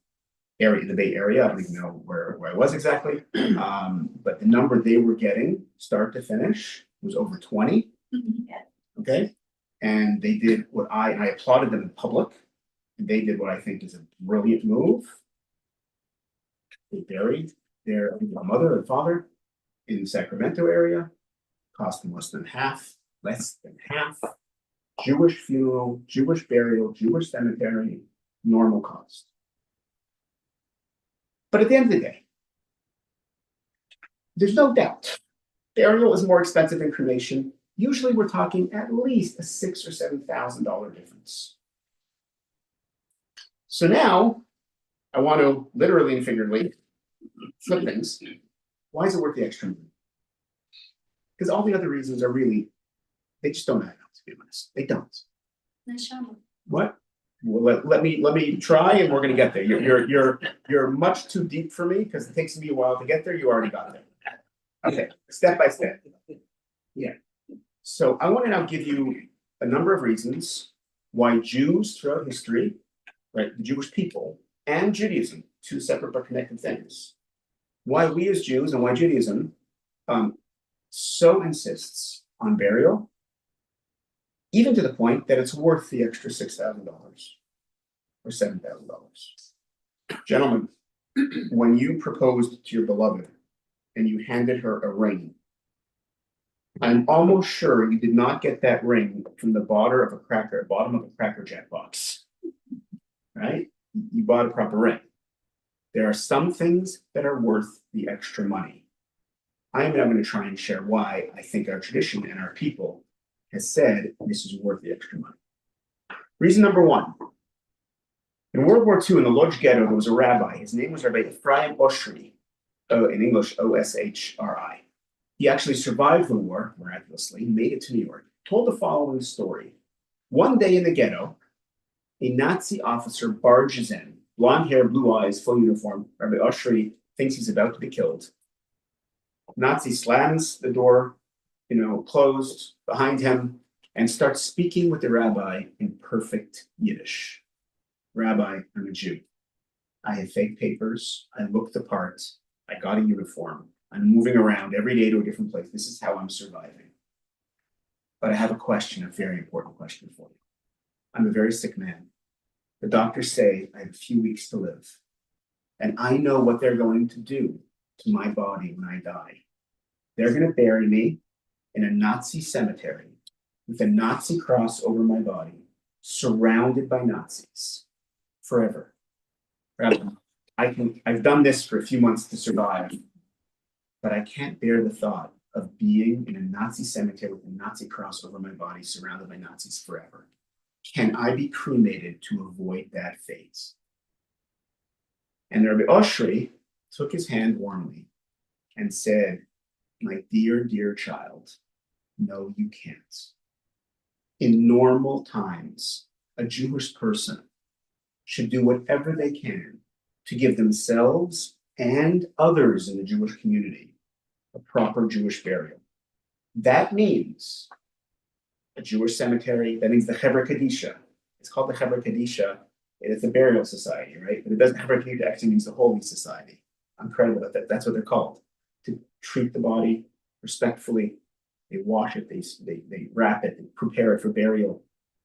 area, in the Bay Area. I don't even know where I was exactly. But the number they were getting, start to finish, was over 20. Okay, and they did what I applauded them in public. And they did what I think is a brilliant move. They buried their mother and father in the Sacramento area. Cost them less than half. Jewish funeral, Jewish burial, Jewish cemetery, normal cost. But at the end of the day, there's no doubt burial is more expensive than cremation. Usually we're talking at least a $6,000 or $7,000 difference. So now I want to literally and figuratively flip things. Why is it worth the extra money? Because all the other reasons are really, they just don't add up, to be honest. They don't. What? Well, let me try, and we're gonna get there. You're much too deep for me because it takes me a while to get there. You already got there. Okay, step by step. Yeah. So I want to now give you a number of reasons why Jews throughout history, right, the Jewish people and Judaism, two separate but connected things, why we as Jews and why Judaism so insists on burial, even to the point that it's worth the extra $6,000 or $7,000. Gentlemen, when you proposed to your beloved and you handed her a ring, I'm almost sure you did not get that ring from the bottom of a Cracker Jack box. Right? You bought a proper ring. There are some things that are worth the extra money. I am now going to try and share why I think our tradition and our people has said this is worth the extra money. Reason number one. In World War II, in the Lodz ghetto, there was a rabbi. His name was Rabbi Ephraim Oshri, in English, Oshri. He actually survived the war, miraculously, made it to New York, told the following story. One day in the ghetto, a Nazi officer barges in, blonde hair, blue eyes, full uniform. Rabbi Oshri thinks he's about to be killed. Nazi slams the door, closed behind him, and starts speaking with the rabbi in perfect Yiddish. Rabbi, I'm a Jew. I have fake papers. I look the part. I got a uniform. I'm moving around every day to a different place. This is how I'm surviving. But I have a question, a very important question for you. I'm a very sick man. The doctors say I have a few weeks to live. And I know what they're going to do to my body when I die. They're going to bury me in a Nazi cemetery with a Nazi cross over my body, surrounded by Nazis. Forever. I've done this for a few months to survive, but I can't bear the thought of being in a Nazi cemetery with a Nazi cross over my body, surrounded by Nazis forever. Can I be cremated to avoid that fate? And Rabbi Oshri took his hand warmly and said, my dear, dear child, no, you can't. In normal times, a Jewish person should do whatever they can to give themselves and others in the Jewish community a proper Jewish burial. That means a Jewish cemetery, that means the Chevra Kadisha. It's called the Chevra Kadisha. It's a burial society, right? But it doesn't, Chevra Kadisha actually means the Holy Society. I'm credible with that. That's what they're called. To treat the body respectfully. They wash it, they wrap it, they prepare it for burial.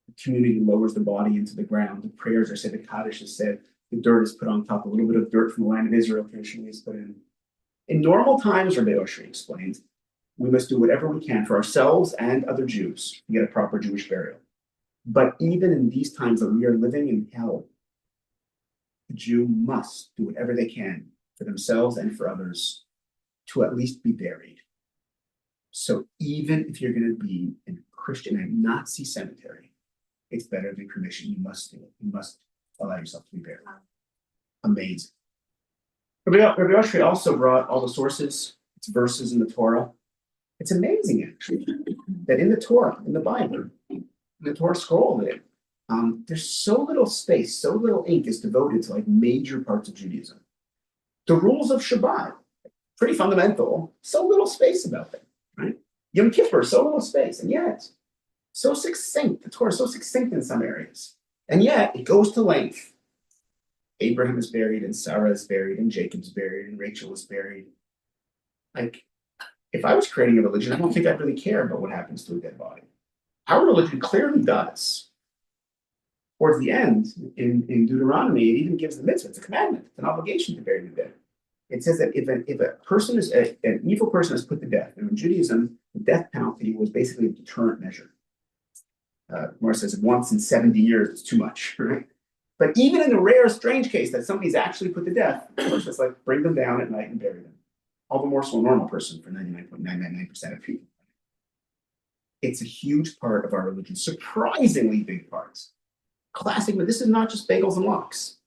The community lowers the body into the ground. The prayers are said, the Kaddish is said, the dirt is put on top, a little bit of dirt from the land of Israel traditionally is put in. In normal times, Rabbi Oshri explains, we must do whatever we can for ourselves and other Jews to get a proper Jewish burial. But even in these times that we are living in hell, the Jew must do whatever they can for themselves and for others to at least be buried. So even if you're going to be in a Nazi cemetery, it's better than cremation. You must do it. You must allow yourself to be buried. Amazing. Rabbi Oshri also brought all the sources, it's verses in the Torah. It's amazing, actually, that in the Torah, in the Bible, in the Torah scroll, there's so little space, so little ink is devoted to like major parts of Judaism. The rules of Shabbat, pretty fundamental, so little space about them, right? Yom Kippur, so little space, and yet so succinct. The Torah is so succinct in some areas, and yet it goes to length. Abraham is buried, and Sarah is buried, and Jacob's buried, and Rachel is buried. Like, if I was creating a religion, I don't think I'd really care about what happens to a dead body. Our religion clearly does. Towards the end, in Deuteronomy, it even gives the mitzvah. It's a commandment. It's an obligation to bury the dead. It says that if a person is an evil person is put to death, and in Judaism, the death penalty was basically a deterrent measure. Morris says once in 70 years is too much, right? But even in the rare, strange case that somebody's actually put to death, Morris says, like, bring them down at night and bury them. All the more so a normal person for 99.999% of people. It's a huge part of our religion, surprisingly big parts. Classic, but this is not just bagels and lox.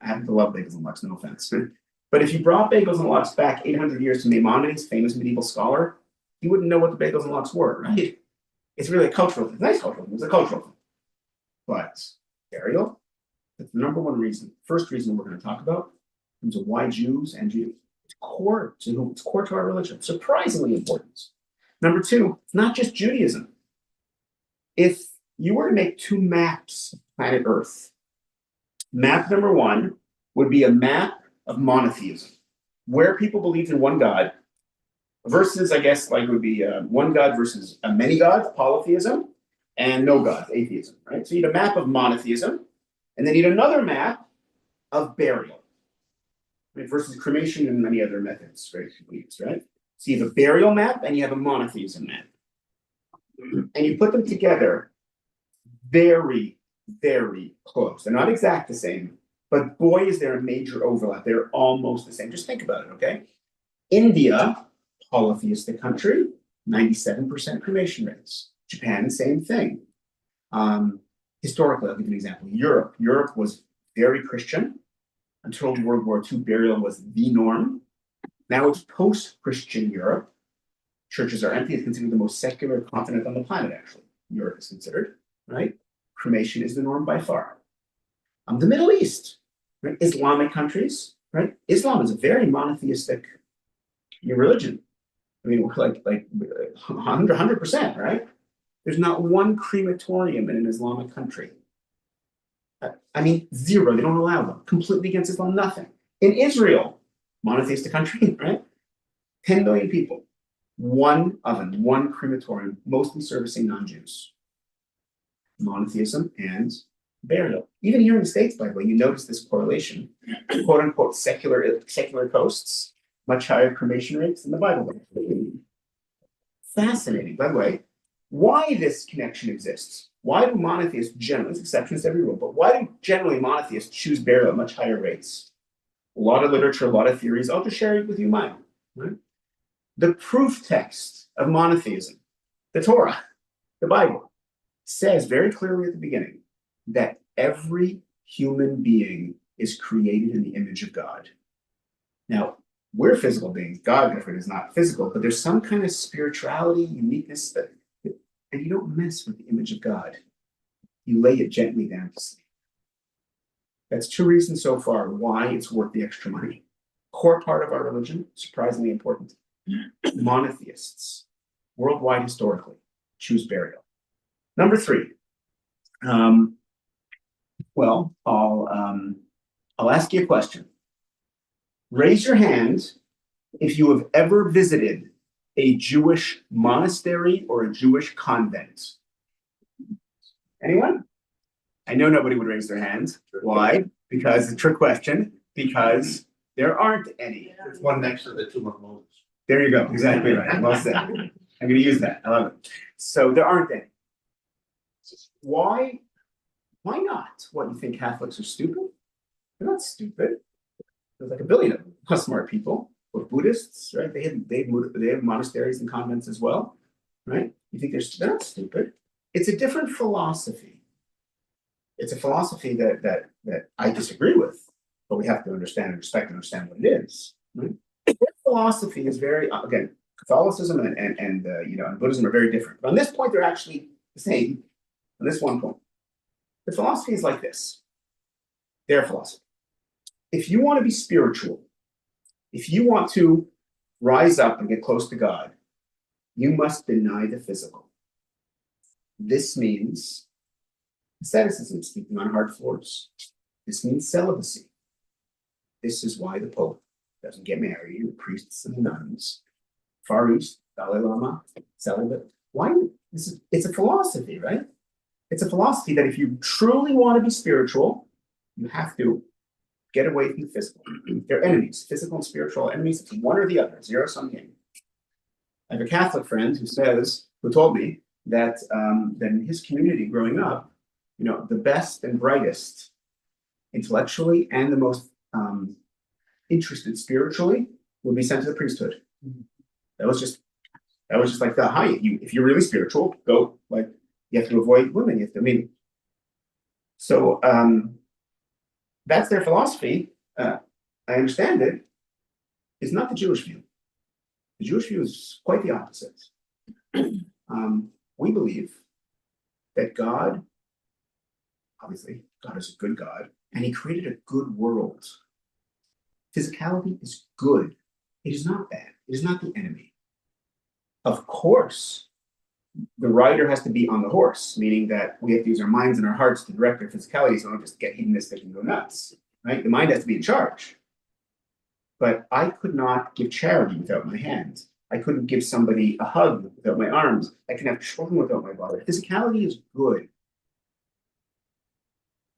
I happen to love bagels and lox, no offense. But if you brought bagels and lox back 800 years to Maimonides, famous medieval scholar, he wouldn't know what the bagels and lox were, right? It's really a cultural thing. It's a nice cultural thing. It's a cultural thing. But burial, that's the number one reason. First reason we're going to talk about in terms of why Jews and Jews. It's core to our religion. Surprisingly important. Number two, it's not just Judaism. If you were to make two maps of planet Earth, map number one would be a map of monotheism, where people believed in one God, versus, I guess, like it would be one God versus a many gods, polytheism, and no gods, atheism, right? So you need a map of monotheism, and then you need another map of burial. right, versus cremation and many other methods, right? Right? So you have a burial map and you have a monotheism map. And you put them together very, very close. They're not exact the same, but boy, is there a major overlap. They're almost the same. Just think about it, okay? India, polytheistic country, 97% cremation rates. Japan, same thing. Historically, I'll give you an example. Europe was very Christian until World War II. Burial was the norm. Now it's post-Christian Europe. Churches are empty. It's considered the most secular continent on the planet, actually. Europe is considered, right? Cremation is the norm by far. The Middle East, right? Islamic countries, right? Islam is a very monotheistic religion. I mean, we're like 100%, right? There's not one crematorium in an Islamic country. I mean, zero. They don't allow them. Completely against Islam, nothing. In Israel, monotheistic country, right? 10 million people. One oven, one crematorium, mostly servicing non-Jews. Monotheism and burial. Even here in the States, by the way, you notice this correlation. Quote unquote secular coasts, much higher cremation rates than the Bible. Fascinating, by the way. Why this connection exists? Why do monotheists generally, there's exceptions to every rule, but why do generally monotheists choose burial at much higher rates? A lot of literature, a lot of theories. I'll just share with you mine. Right? The proof text of monotheism, the Torah, the Bible, says very clearly at the beginning that every human being is created in the image of God. Now, we're physical beings. God, therefore, is not physical, but there's some kind of spirituality, uniqueness that, and you don't mess with the image of God. You lay it gently down to sleep. That's two reasons so far why it's worth the extra money. Core part of our religion, surprisingly important. Monotheists, worldwide historically, choose burial. Number 3. Well, I'll ask you a question. Raise your hand if you have ever visited a Jewish monastery or a Jewish convent. Anyone? I know nobody would raise their hands. Why? Because it's a trick question. Because there aren't any. There's one next to the tomb of Moses. There you go. Exactly right. Well said. I'm going to use that. I love it. So there aren't any. Why? Why not? What, you think Catholics are stupid? They're not stupid. There's like a billion of them. Plus smart people. Or Buddhists, right? They have monasteries and convents as well, right? You think they're not stupid. It's a different philosophy. It's a philosophy that I disagree with, but we have to understand and respect and understand what it is. Right? Philosophy is very, again, Catholicism and Buddhism are very different. But on this point, they're actually the same. On this one point, the philosophy is like this. Their philosophy. If you want to be spiritual, if you want to rise up and get close to God, you must deny the physical. This means asceticism, sleeping on hard floors. This means celibacy. This is why the Pope doesn't get married, the priests and the nuns. Far East, Dalai Lama, celibate. Why? It's a philosophy, right? It's a philosophy that if you truly want to be spiritual, you have to get away from the physical. They're enemies, physical and spiritual enemies. It's one or the other, zero-sum game. I have a Catholic friend who told me that in his community growing up, the best and brightest intellectually and the most interested spiritually would be sent to the priesthood. That was just like the high. If you're really spiritual, go, like, you have to avoid women. So that's their philosophy. I understand it. It's not the Jewish view. The Jewish view is quite the opposite. We believe that God, obviously, God is a good God, and he created a good world. Physicality is good. It is not bad. It is not the enemy. Of course, the rider has to be on the horse, meaning that we have to use our minds and our hearts to direct our physicality so we don't just get hedonistic and go nuts, right? The mind has to be in charge. But I could not give charity without my hands. I couldn't give somebody a hug without my arms. I can have children without my body. Physicality is good.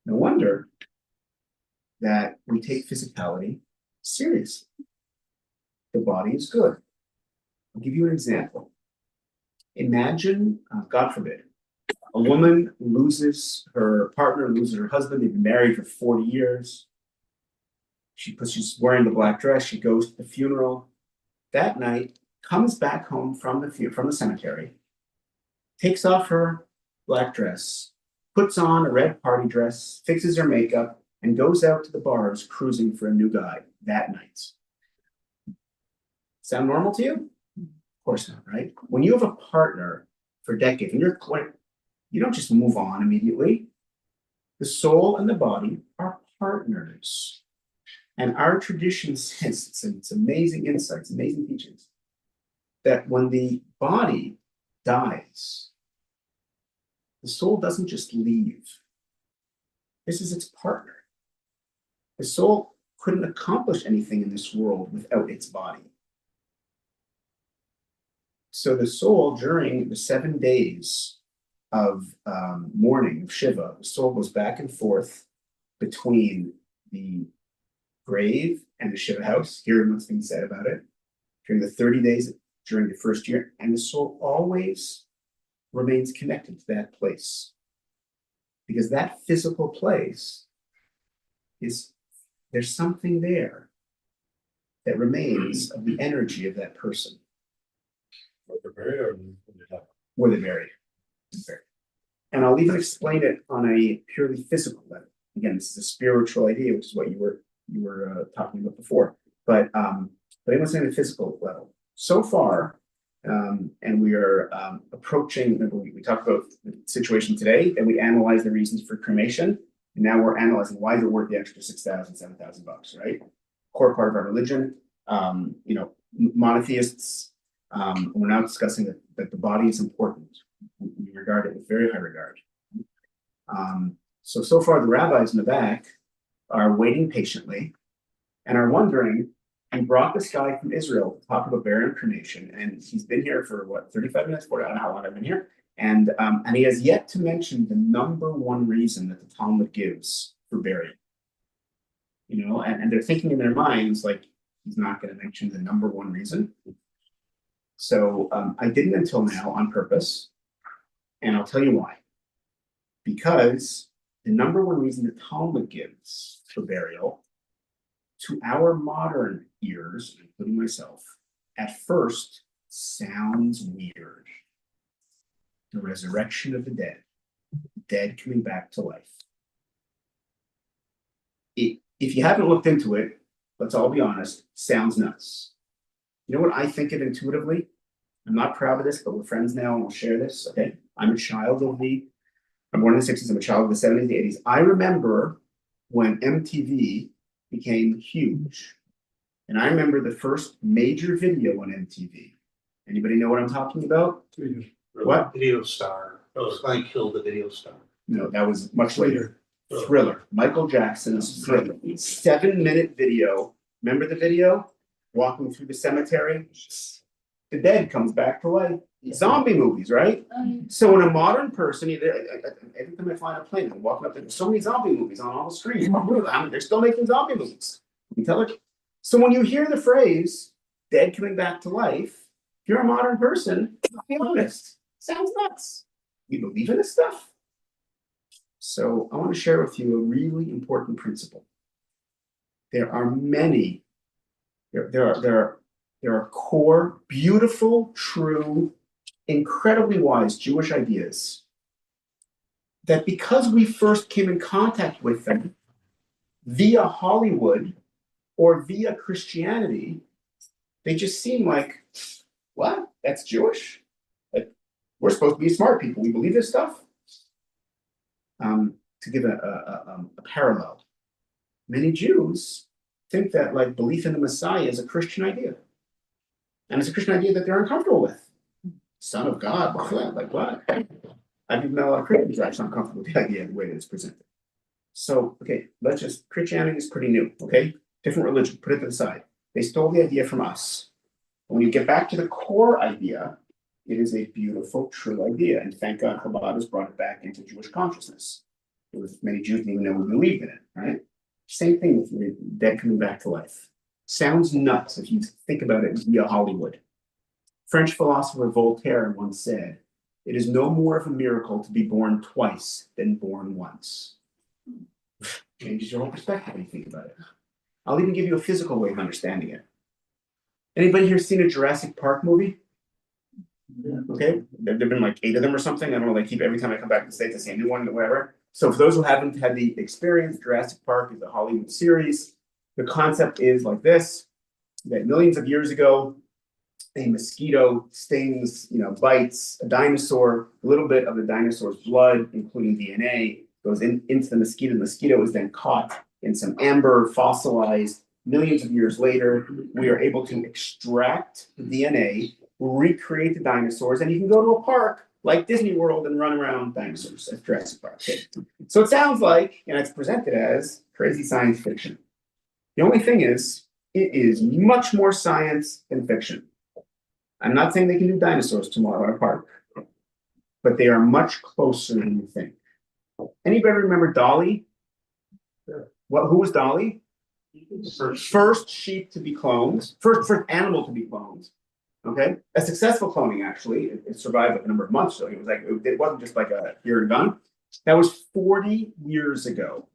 No wonder that we take physicality Seriously. The body is good. I'll give you an example. Imagine, God forbid, a woman loses her partner, loses her husband, they've been married for 40 years. She's wearing the black dress, she goes to the funeral. That night, comes back home from the cemetery, takes off her black dress, puts on a red party dress, fixes her makeup, and goes out to the bars cruising for a new guy that night. Sound normal to you? Of course not, right? When you have a partner for decades, and you don't just move on immediately. The soul and the body are partners. And our tradition says, it's amazing insights, amazing teachings, that when the body dies, the soul doesn't just leave. This is its partner. The soul couldn't accomplish anything in this world without its body. So the soul, during the 7 days of mourning of Shiva, the soul goes back and forth between the grave and the Shiva house, hearing what's being said about it, during the 30 days during the first year, and the soul always remains connected to that place. Because that physical place there's something there that remains of the energy of that person. Where they're buried. And I'll even explain it on a purely physical level. Again, this is a spiritual idea, which is what you were talking about before. But I want to say on a physical level. So far, and we are approaching. Remember, we talked about the situation today, and we analyzed the reasons for cremation. And now we're analyzing why is it worth the extra $6,000, $7,000, right? Core part of our religion. Monotheists. We're now discussing that the body is important. We regard it with very high regard. So far, the rabbis in the back are waiting patiently and are wondering, I brought this guy from Israel to talk about burial and cremation, and he's been here for 35 minutes, 40, I don't know how long I've been here. And he has yet to mention the number one reason that the Talmud gives for burial. And they're thinking in their minds, like, he's not going to mention the number one reason. So I didn't until now on purpose, and I'll tell you why. Because the number one reason the Talmud gives for burial, to our modern ears, including myself, at first sounds weird. The resurrection of the dead coming back to life. If you haven't looked into it, let's all be honest, sounds nuts. You know what I think of intuitively? I'm not proud of this, but we're friends now and we'll share this, okay? I'm born in the 60s, I'm a child of the 70s, the 80s. I remember when MTV became huge. And I remember the first major video on MTV. Anybody know what I'm talking about? What? Video star. Somebody killed the video star. No, that was much later. Thriller. Michael Jackson's Thriller. 7-minute video. Remember the video? Walking through the cemetery. The dead comes back to life. Zombie movies, right? So when a modern person, every time I fly on a plane, I'm walking up there, there's so many zombie movies on all the screens. They're still making zombie movies. You tell it. So when you hear the phrase dead coming back to life, if you're a modern person, I'll be honest, sounds nuts. You believe in this stuff? So I want to share with you a really important principle. There are many, there are core, beautiful, true, incredibly wise Jewish ideas that because we first came in contact with them via Hollywood or via Christianity, they just seem like, what? That's Jewish? Like, we're supposed to be smart people. We believe this stuff? To give a parallel, many Jews think that like belief in the Messiah is a Christian idea. And it's a Christian idea that they're uncomfortable with. Son of God, like what? I've even met a lot of Christians who are actually uncomfortable with the idea of the way that it's presented. So, okay, Christianity is pretty new, okay? Different religion, put it to the side. They stole the idea from us. When you get back to the core idea, it is a beautiful, true idea. And thank God Chabad has brought it back into Jewish consciousness. There was many Jews didn't even know we believed in it, right? Same thing with dead coming back to life. Sounds nuts if you think about it via Hollywood. French philosopher Voltaire once said, "It is no more of a miracle to be born twice than born once." Changes your whole perspective when you think about it. I'll even give you a physical way of understanding it. Anybody here seen a Jurassic Park movie? Okay, there've been like 8 of them or something. I don't know, they keep every time I come back to the States, I see a new one or whatever. So for those who haven't had the experience, Jurassic Park is a Hollywood series. The concept is like this: that millions of years ago, a mosquito stings, bites a dinosaur. A little bit of the dinosaur's blood, including DNA, goes into the mosquito. The mosquito is then caught in some amber, fossilized. Millions of years later, we are able to extract the DNA, recreate the dinosaurs, and you can go to a park like Disney World and run around dinosaurs at Jurassic Park. Okay. So it sounds like, and it's presented as crazy science fiction. The only thing is, it is much more science than fiction. I'm not saying they can do dinosaurs tomorrow at a park, but they are much closer than you think. Anybody remember Dolly? Who was Dolly? First sheep to be cloned, first animal to be cloned. Okay, a successful cloning actually. It survived a number of months. So it wasn't just like a here and done. That was 40 years ago.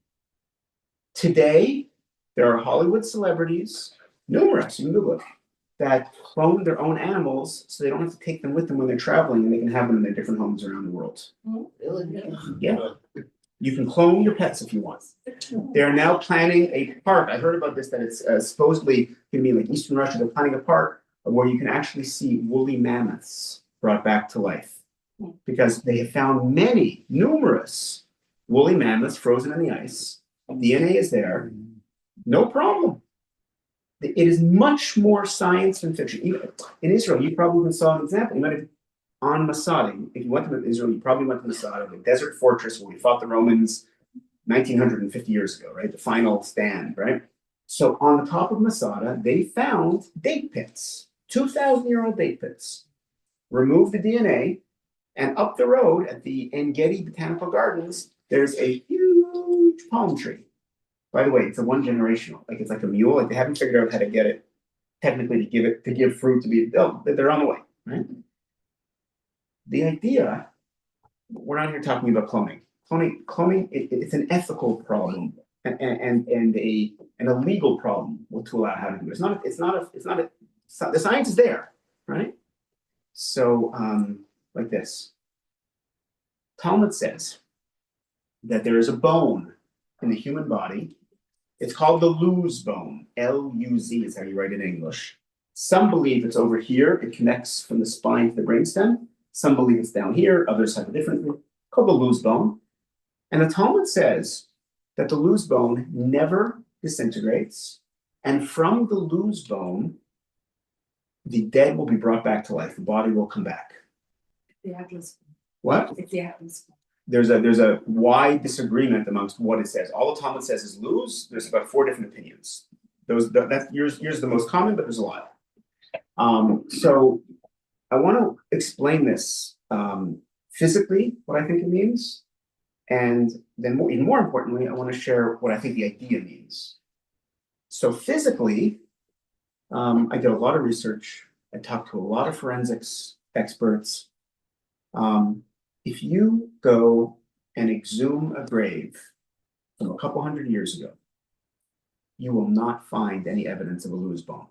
Today, there are Hollywood celebrities, numerous, you can Google it, that clone their own animals so they don't have to take them with them when they're traveling, and they can have them in their different homes around the world. Yeah. You can clone your pets if you want. They are now planning a park. I heard about this, that it's supposedly going to be in like Eastern Russia. They're planning a park where you can actually see woolly mammoths brought back to life, because they have found numerous woolly mammoths frozen in the ice. DNA is there, no problem. It is much more science than fiction. Even in Israel, you probably even saw an example. You might have on Masada. If you went to Israel, you probably went to Masada, the desert fortress where we fought the Romans 1950 years ago, right? The final stand, right? So on the top of Masada, they found date pits, 2,000-year-old date pits. Removed the DNA, and up the road at the En-Gedi Botanical Gardens, there's a huge palm tree. By the way, it's a one-generational, like it's like a mule. Like they haven't figured out how to get it technically to give fruit to be. Oh, they're on the way, right? The idea, we're not here talking about cloning. Cloning, it's an ethical problem and a legal problem to allow how to do it. The science is there, right? So, like this. Talmud says that there is a bone in the human body. It's called the luz bone. L-U-Z is how you write it in English. Some believe it's over here. It connects from the spine to the brainstem. Some believe it's down here. Others have a different group called the luz bone. And the Talmud says that the luz bone never disintegrates. And from the luz bone, the dead will be brought back to life. The body will come back. The Atlas. What? It's the Atlas. There's a wide disagreement amongst what it says. All the Talmud says is luz. There's about 4 different opinions. Yours is the most common, but there's a lot. So I want to explain this physically, what I think it means, and then even more importantly, I want to share what I think the idea means. So physically, I did a lot of research. I talked to a lot of forensics experts. If you go and exhume a grave from a couple hundred years ago, you will not find any evidence of a luz bone.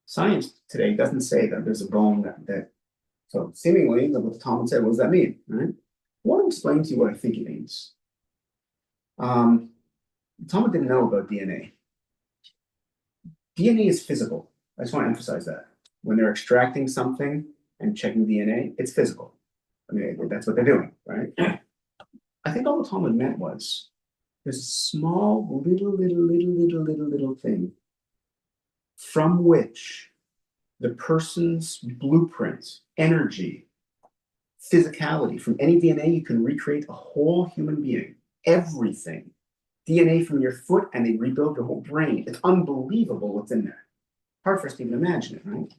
Science today doesn't say that there's a bone that so seemingly, what the Talmud said, what does that mean? Right? I want to explain to you what I think it means. The Talmud didn't know about DNA. DNA is physical. I just want to emphasize that. When they're extracting something and checking DNA, it's physical. I mean, that's what they're doing, right? I think all the Talmud meant was there's a small, little thing from which the person's blueprint, energy, physicality, from any DNA, you can recreate a whole human being, everything. DNA from your foot, and they rebuild your whole brain. It's unbelievable what's in there. Hard for us to even imagine it, right?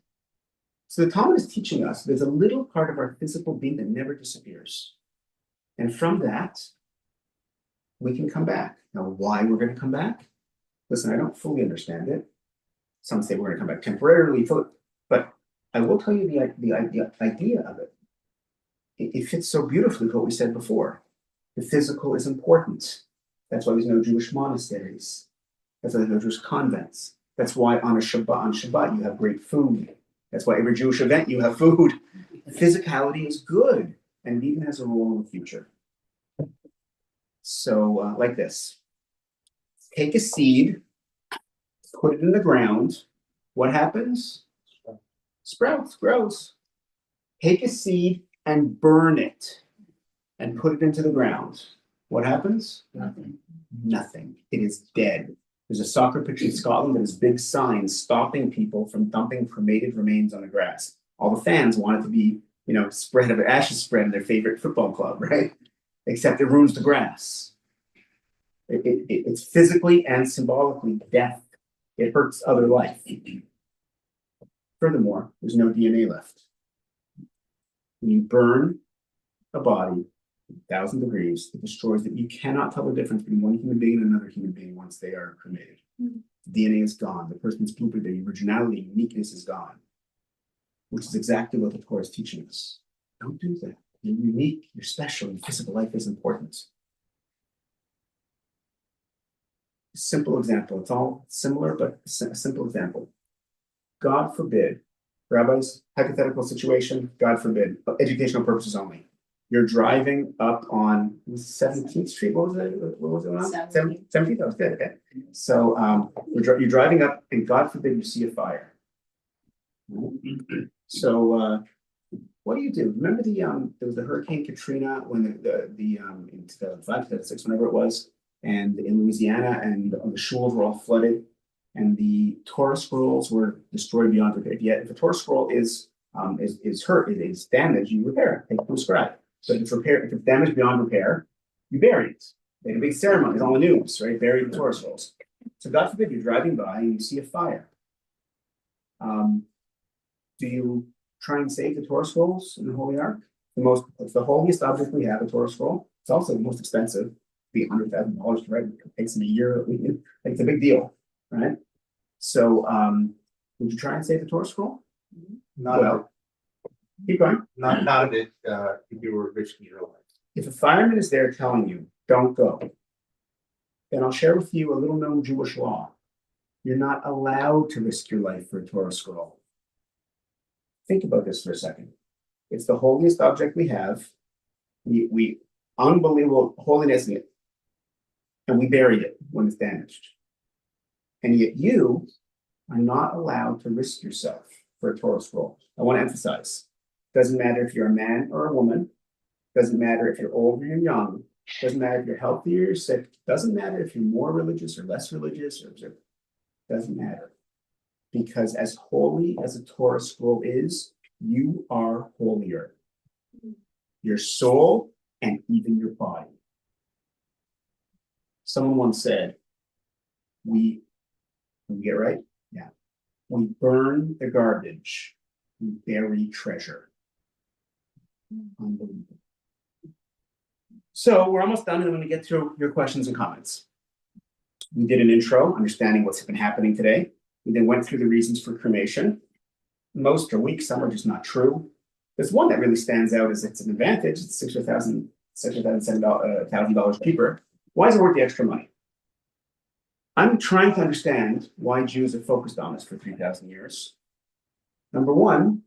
So the Talmud is teaching us there's a little part of our physical being that never disappears. And from that, we can come back. Now, why we're going to come back? Listen, I don't fully understand it. Some say we're gonna come back temporarily, but I will tell you the idea of it. It fits so beautifully with what we said before. The physical is important. That's why there's no Jewish monasteries. That's why there's no Jewish convents. That's why on Shabbat you have great food. That's why every Jewish event you have food. Physicality is good, and it even has a role in the future. So, like this. Take a seed, put it in the ground. What happens? Sprouts, grows. Take a seed and burn it and put it into the ground. What happens? Nothing. Nothing. It is dead. There's a soccer pitch in Scotland that has big signs stopping people from dumping cremated remains on the grass. All the fans want it to be, spread of ashes spread in their favorite football club, right? Except it ruins the grass. It's physically and symbolically death. It hurts other life. Furthermore, there's no DNA left. When you burn a body, 1,000 degrees, it destroys it. You cannot tell the difference between one human being and another human being once they are cremated. The DNA is gone. The person's blueprint, their originality, uniqueness is gone. Which is exactly what the Torah is teaching us. Don't do that. You're unique, you're special, and physical life is important. A simple example. It's all similar, but a simple example. God forbid, rabbis, hypothetical situation, God forbid, educational purposes only. You're driving up on 17th Street. What was it? What was it on? 17th. That was good. Okay. So you're driving up, and God forbid you see a fire. So what do you do? Remember there was the Hurricane Katrina when in 2005, 2006, whenever it was, and in Louisiana, and the shuls were all flooded, and the Torah scrolls were destroyed beyond repair. Yet, if a Torah scroll is hurt, it is damaged, you repair it, take it from scratch. But if it's damaged beyond repair, you bury it. They had a big ceremony, it's on the news, right? Bury the Torah scrolls. So God forbid you're driving by and you see a fire. Do you try and save the Torah scrolls in the Holy Ark? It's the holiest object we have, a Torah scroll. It's also the most expensive. Be $100,000 to write. It takes them a year. It's a big deal, right? So, would you try and save the Torah scroll? Not Keep going. not if you were risking your life. If a fireman is there telling you, don't go, then I'll share with you a little known Jewish law. You're not allowed to risk your life for a Torah scroll. Think about this for a second. It's the holiest object we have. We unbelievable holiness in it. And we buried it when it's damaged. And yet you are not allowed to risk yourself for a Torah scroll. I want to emphasize. Doesn't matter if you're a man or a woman. Doesn't matter if you're old or you're young. Doesn't matter if you're healthy or you're sick. Doesn't matter if you're more religious or less religious. Doesn't matter. Because as holy as a Torah scroll is, you are holier. Your soul and even your body. Someone once said, we get it right? Yeah. We burn the garbage, we bury treasure. Unbelievable. So we're almost done, and I'm going to get through your questions and comments. We did an intro, understanding what's been happening today. We then went through the reasons for cremation. Most are weak, some are just not true. There's one that really stands out as it's an advantage. It's $6,007 cheaper. Why is it worth the extra money? I'm trying to understand why Jews have focused on this for 3,000 years. Number one,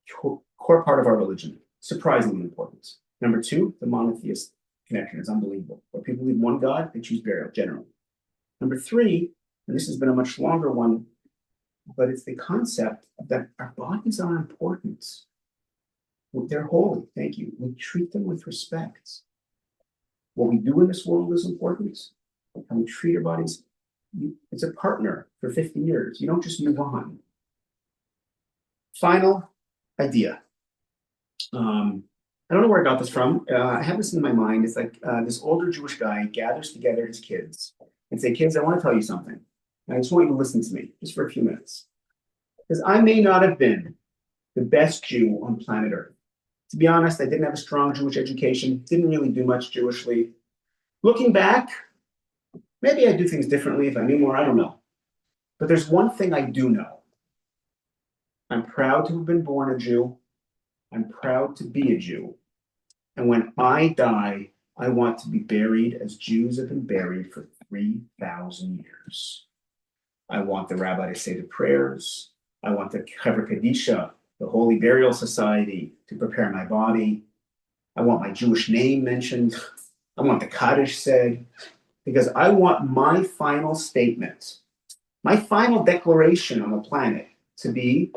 core part of our religion, surprisingly important. Number two, the monotheist connection is unbelievable. Where people believe one God, they choose burial generally. Number three, and this has been a much longer one, but it's the concept that our bodies are important. They're holy, thank you. We treat them with respect. What we do in this world is important. How we treat our bodies. It's a partner for 50 years. You don't just move on. Final idea. I don't know where I got this from. I have this in my mind. It's like this older Jewish guy gathers together his kids and say, kids, I want to tell you something. And I just want you to listen to me just for a few minutes. Because I may not have been the best Jew on planet Earth. To be honest, I didn't have a strong Jewish education, didn't really do much Jewishly. Looking back, Maybe I'd do things differently if I knew more, I don't know. But there's one thing I do know. I'm proud to have been born a Jew. I'm proud to be a Jew. And when I die, I want to be buried as Jews have been buried for 3,000 years. I want the rabbi to say the prayers. I want the Chevra Kadisha, the Holy Burial Society, to prepare my body. I want my Jewish name mentioned. I want the Kaddish said, because I want my final statement, my final declaration on the planet to be,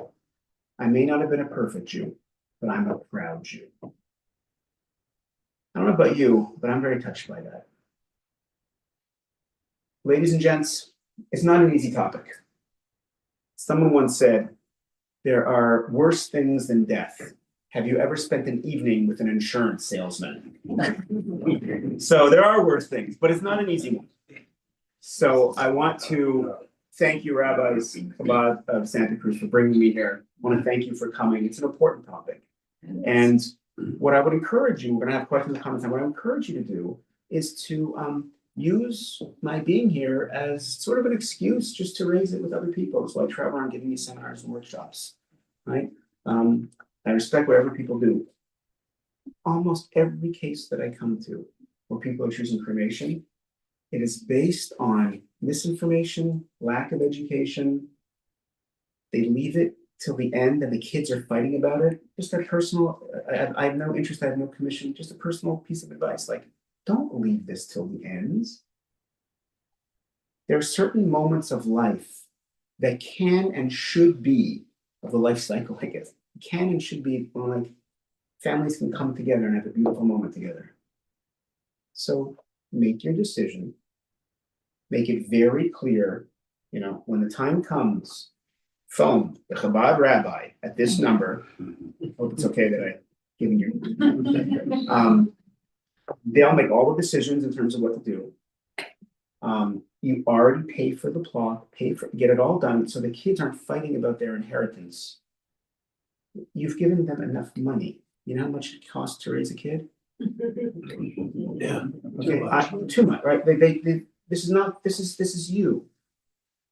I may not have been a perfect Jew, but I'm a proud Jew. I don't know about you, but I'm very touched by that. Ladies and gents, it's not an easy topic. Someone once said, there are worse things than death. Have you ever spent an evening with an insurance salesman? So there are worse things, but it's not an easy one. So I want to thank you, Rabbis Chabad of Santa Cruz, for bringing me here. I want to thank you for coming. It's an important topic. And what I would encourage you, we're going to have questions and comments, and what I encourage you to do is to use my being here as sort of an excuse just to raise it with other people. So I travel around giving these seminars and workshops, right? I respect whatever people do. Almost every case that I come to where people are choosing cremation, it is based on misinformation, lack of education. They leave it till the end and the kids are fighting about it. Just a personal, I have no interest, I have no commission, just a personal piece of advice. Like, don't leave this till the end. There are certain moments of life that can and should be, of the life cycle, I guess, can and should be when like families can come together and have a beautiful moment together. So make your decision, make it very clear, you know, when the time comes, phone the Chabad rabbi at this number. Hope it's okay that I giving you. They'll make all the decisions in terms of what to do. You already pay for the plot, get it all done, so the kids aren't fighting about their inheritance. You've given them enough money. You know how much it costs to raise a kid? Yeah. Okay, too much, right? This is you,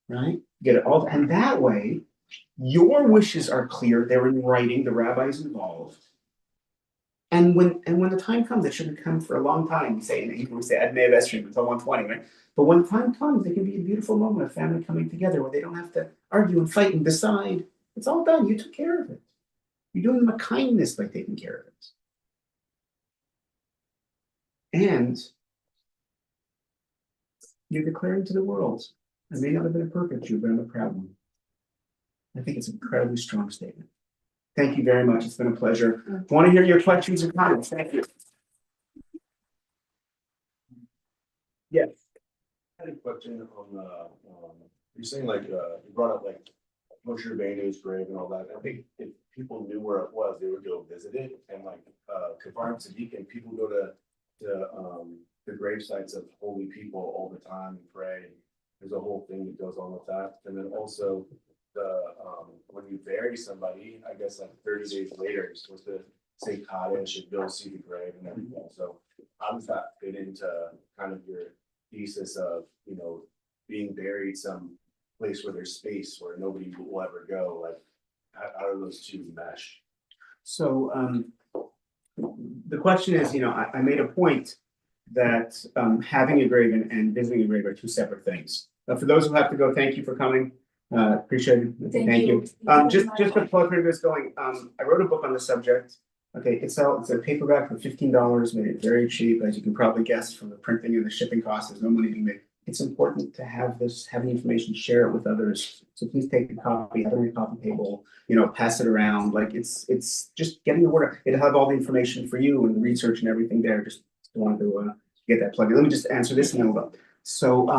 right? Get it all, and that way, your wishes are clear. They're in writing. The rabbi's involved. And when the time comes, it shouldn't come for a long time. We say in Hebrew, we say Adnei Vestrim until 120, right? But when time comes, it can be a beautiful moment of family coming together where they don't have to argue and fight and decide. It's all done. You took care of it. You're doing them a kindness by taking care of it. And you're declaring to the world, I may not have been a perfect Jew, but I'm a proud one. I think it's an incredibly strong statement. Thank you very much. It's been a pleasure. I want to hear your questions and comments. Thank you. Yes. I had a question on you're saying like you brought up like Moshe Rabbeinu's grave and all that. I think if people knew where it was, they would go visit it, and like Kfar Tzaddik, and people go to the grave sites of holy people all the time and pray. There's a whole thing that goes on with that, and then also the when you bury somebody, I guess like 30 days later, you're supposed to say Kaddish and go see the grave and everything. So how does that fit into kind of your thesis of, you know, being buried some place where there's space where nobody will ever go? Like, how do those two mesh? So the question is, you know, I made a point that having a grave and visiting a grave are two separate things. For those who have to go, thank you for coming. Appreciate it. Thank you. Just to plug this going, I wrote a book on the subject. Okay, it's a paperback for $15, made it very cheap, as you can probably guess from the printing and the shipping costs. There's no money being made. It's important to have the information, share it with others. So please take a copy, have it on your coffee table, you know, pass it around. Like it's just getting the word out. It'll have all the information for you and the research and everything there. Just wanted to get that plugged in. Let me just answer this and then we'll go. So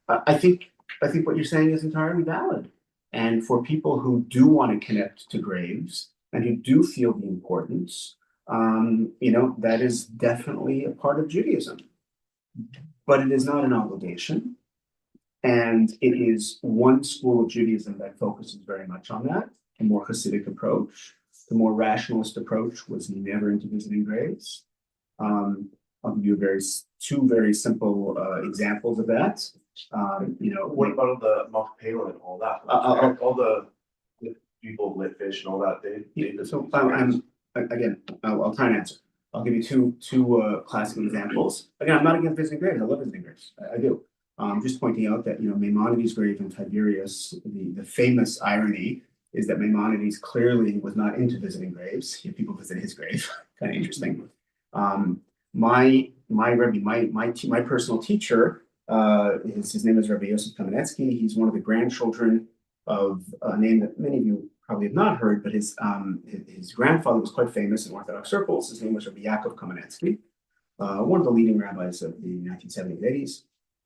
I think what you're saying is entirely valid. And for people who do want to connect to graves and who do feel the importance, you know, that is definitely a part of Judaism. But it is not an obligation. And it is one school of Judaism that focuses very much on that, a more Hasidic approach. The more rationalist approach was never into visiting graves. I'll give you two very simple examples of that. What about the Mount Palo and all that? All the people lit fish and all that, they. So I'll try and answer. I'll give you two classic examples. Again, I'm not against visiting graves. I love visiting graves. I do. Just pointing out that Maimonides' grave in Tiberias, the famous irony is that Maimonides clearly was not into visiting graves. People visit his grave. Kind of interesting. My personal teacher, his name is Rabbi Yosef Kamenetsky. He's one of the grandchildren of a name that many of you probably have not heard, but his grandfather was quite famous in Orthodox circles. His name was Rabbi Yaakov Kamenetsky, one of the leading rabbis of the 1970s, 80s.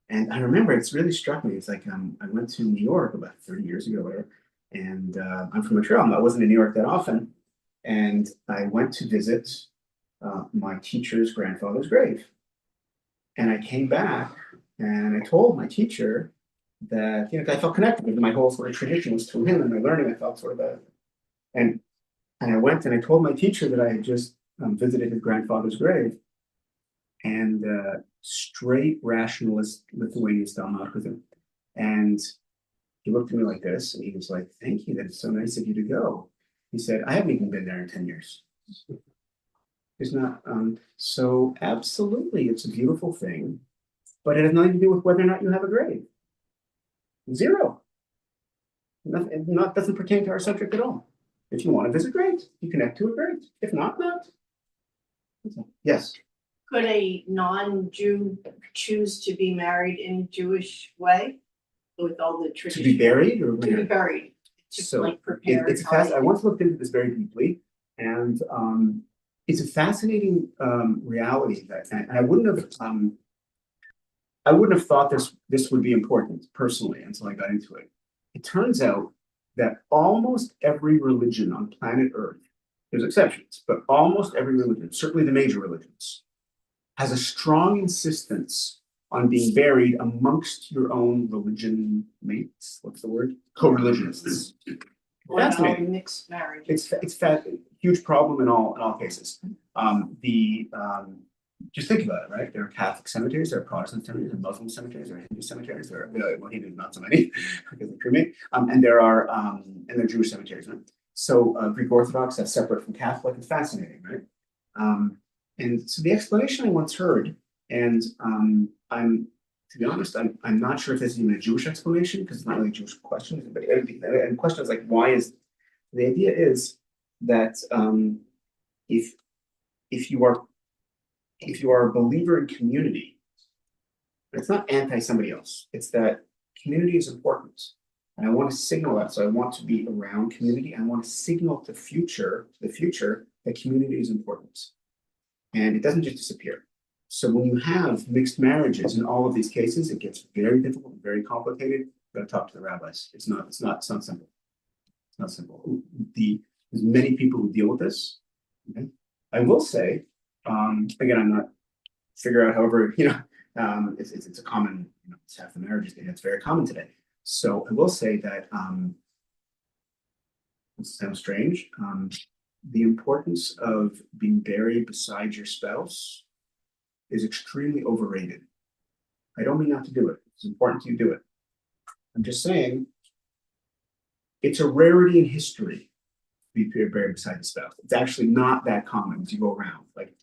And I remember it's really struck me. It's like I went to New York about 30 years ago, or whatever, and I'm from Montreal. I wasn't in New York that often, and I went to visit my teacher's grandfather's grave. And I came back and I told my teacher that I felt connected with my whole sort of tradition was through him, and my learning I felt sort of and I went and I told my teacher that I had just visited his grandfather's grave, and straight rationalist Lithuanian style Marxism. And he looked at me like this and he was like, "Thank you, that's so nice of you to go." He said, "I haven't even been there in 10 years. It's not so absolutely it's a beautiful thing, but it has nothing to do with whether or not you have a grave. Zero. Nothing, doesn't pertain to our subject at all. If you want to visit, great. You connect to it, great. If not, not. Yes. Could a non-Jew choose to be married in Jewish way with all the To tradition? be buried or To be buried, to So like prepare. it's I once looked into this very deeply, and it's a fascinating reality that, and I wouldn't have thought this would be important personally until I got into it. It turns out that almost every religion on planet Earth, there's exceptions, but almost every religion, certainly the major religions, has a strong insistence on being buried amongst your own religion mates. What's the word? Co-religionists. Fascinating. Mixed marriage. It's huge problem in all cases. Just think about it, right? There are Catholic cemeteries, there are Protestant cemeteries, there are Muslim cemeteries, there are Hindu cemeteries, there are well, Hindu not so many because of cremate, and there are Jewish cemeteries, right? So Greek Orthodox, that's separate from Catholic. It's fascinating, right? And so the explanation I once heard, and to be honest, I'm not sure if this is even a Jewish explanation because it's not really a Jewish question. But and the question is like, why is the idea is that if you are a believer in community, it's not anti somebody else. It's that community is important, and I want to signal that. So I want to be around community. I want to signal to the future that community is important, and it doesn't just disappear. So when you have mixed marriages in all of these cases, it gets very difficult, very complicated. You've got to talk to the rabbis. It's not simple. It's not simple. There's many people who deal with this. Okay? I will say, again, I'm not figure out however, it's a common, it's half the marriages, it's very common today. So I will say that it sounds strange. The importance of being buried beside your spouse is extremely overrated. I don't mean not to do it. It's important to do it. I'm just saying it's a rarity in history to be buried beside the spouse. It's actually not that common as you go around. Like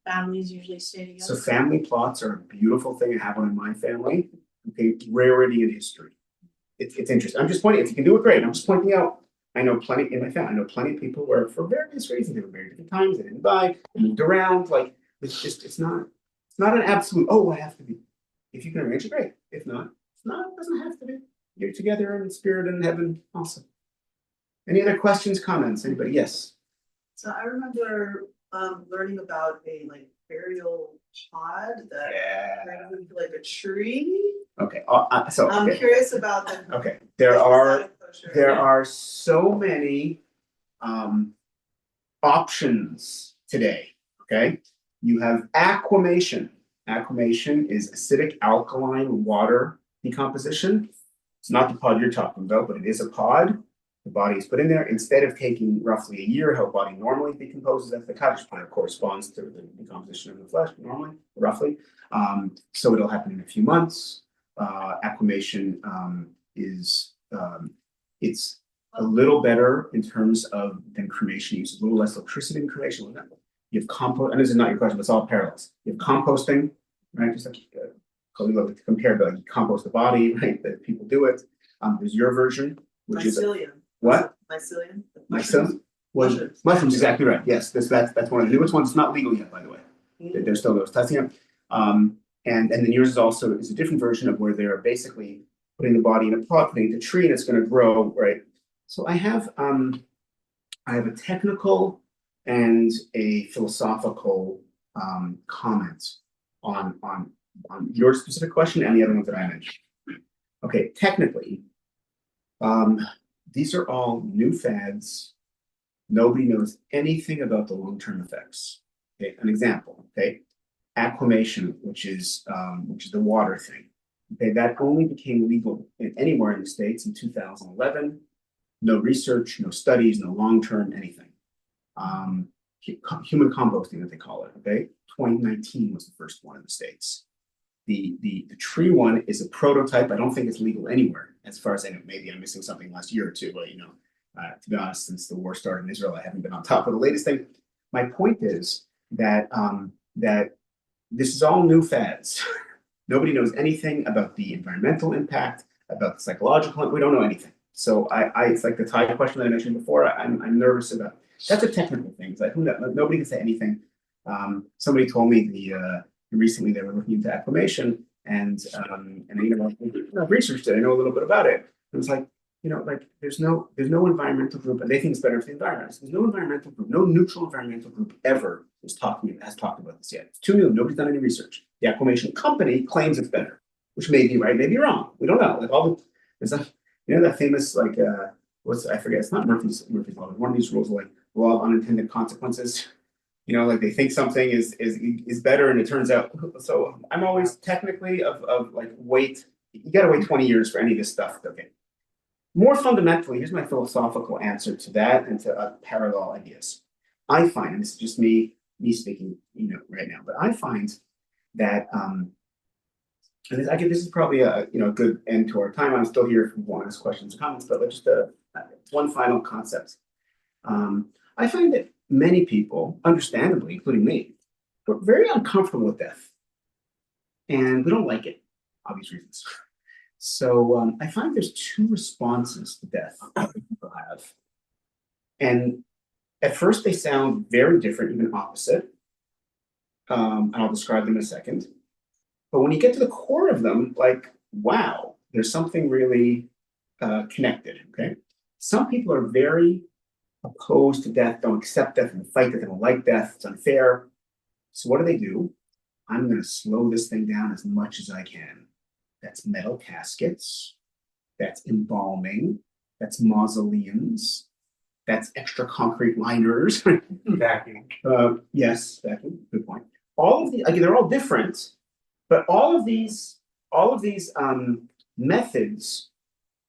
Families usually stay together. so family plots are a beautiful thing. I have one in my family. Okay, rarity in history. It's interesting. I'm just pointing, if you can do it, great. I'm just pointing out, I know plenty in my family, I know plenty of people where for various reasons, they were married different times, they didn't buy, they moved around, like it's not an absolute, oh, I have to be. If you can arrange it, great. If not, it doesn't have to be. You're together in spirit and in heaven also. Any other questions, comments? Anybody? Yes. So I remember learning about a burial pod that ran into a tree. Okay. So I'm curious about the. Okay. There are so many options today. Okay. You have aquamation. Aquamation is acidic alkaline water decomposition. It's not the pod you're talking about, but it is a pod. The body is put in there. Instead of taking roughly a year, how a body normally decomposes, as the cottage plant corresponds to the decomposition of the flesh normally, roughly. So it'll happen in a few months. Acclimation is it's a little better in terms of than cremation. You use a little less electricity in cremation. You have compost, and this is not your question, but it's all parallels. You have composting, right? Just like to compare, but like you compost the body, right? That people do it. There's your version, which is Mycelium. what? Mycelium. Mycelium. Mushrooms. Mushrooms, exactly right. Yes, that's one of the newest ones. It's not legal yet, by the way. They're still those testing it. And then yours is also is a different version of where they're basically putting the body in a pot, putting it in a tree, and it's going to grow, right? So I have a technical and a philosophical comment on your specific question and the other ones that I mentioned. Okay, technically, these are all new fads. Nobody knows anything about the long-term effects. Okay, an example. Okay, acclimation, which is the water thing. Okay, that only became legal anywhere in the States in 2011. No research, no studies, no long-term anything. Human composting, that they call it. Okay, 2019 was the first one in the States. The tree one is a prototype. I don't think it's legal anywhere, as far as I know. Maybe I'm missing something last year or two, but to be honest, since the war started in Israel, I haven't been on top of the latest thing. My point is that that this is all new fads. Nobody knows anything about the environmental impact, about the psychological. We don't know anything. So it's like the tide question that I mentioned before. I'm nervous about. That's a technical thing. It's like nobody can say anything. Somebody told me recently they were looking into acclimation, and I've researched it. I know a little bit about it. It was like there's no environmental group, and they think it's better for the environment. There's no environmental group, no neutral environmental group ever has talked about this yet. It's too new. Nobody's done any research. The acclimation company claims it's better, which may be right, may be wrong. We don't know. Like there's that famous I forget. It's not Murphy's law. One of these rules, like law of unintended consequences. Like they think something is better, and it turns out. So I'm always technically of like wait. You got to wait 20 years for any of this stuff. Okay. More fundamentally, here's my philosophical answer to that and to parallel ideas. I find, and this is just me speaking, right now, but I find that, and this is probably a good end to our time. I'm still here if you want to ask questions or comments, but just one final concept. I find that many people, understandably, including me, are very uncomfortable with death, and we don't like it, obvious reasons. So I find there's two responses to death that people have. And at first they sound very different, even opposite. And I'll describe them in a second. But when you get to the core of them, like, wow, there's something really connected, okay? Some people are very opposed to death, don't accept death, and fight death, they don't like death, it's unfair. So what do? I'm gonna slow this thing down as much as I can. That's metal caskets, that's embalming, that's mausoleums, that's extra concrete liners. Vacuum. Yes, vacuum, good point. All of these, they're all different, but all of these methods,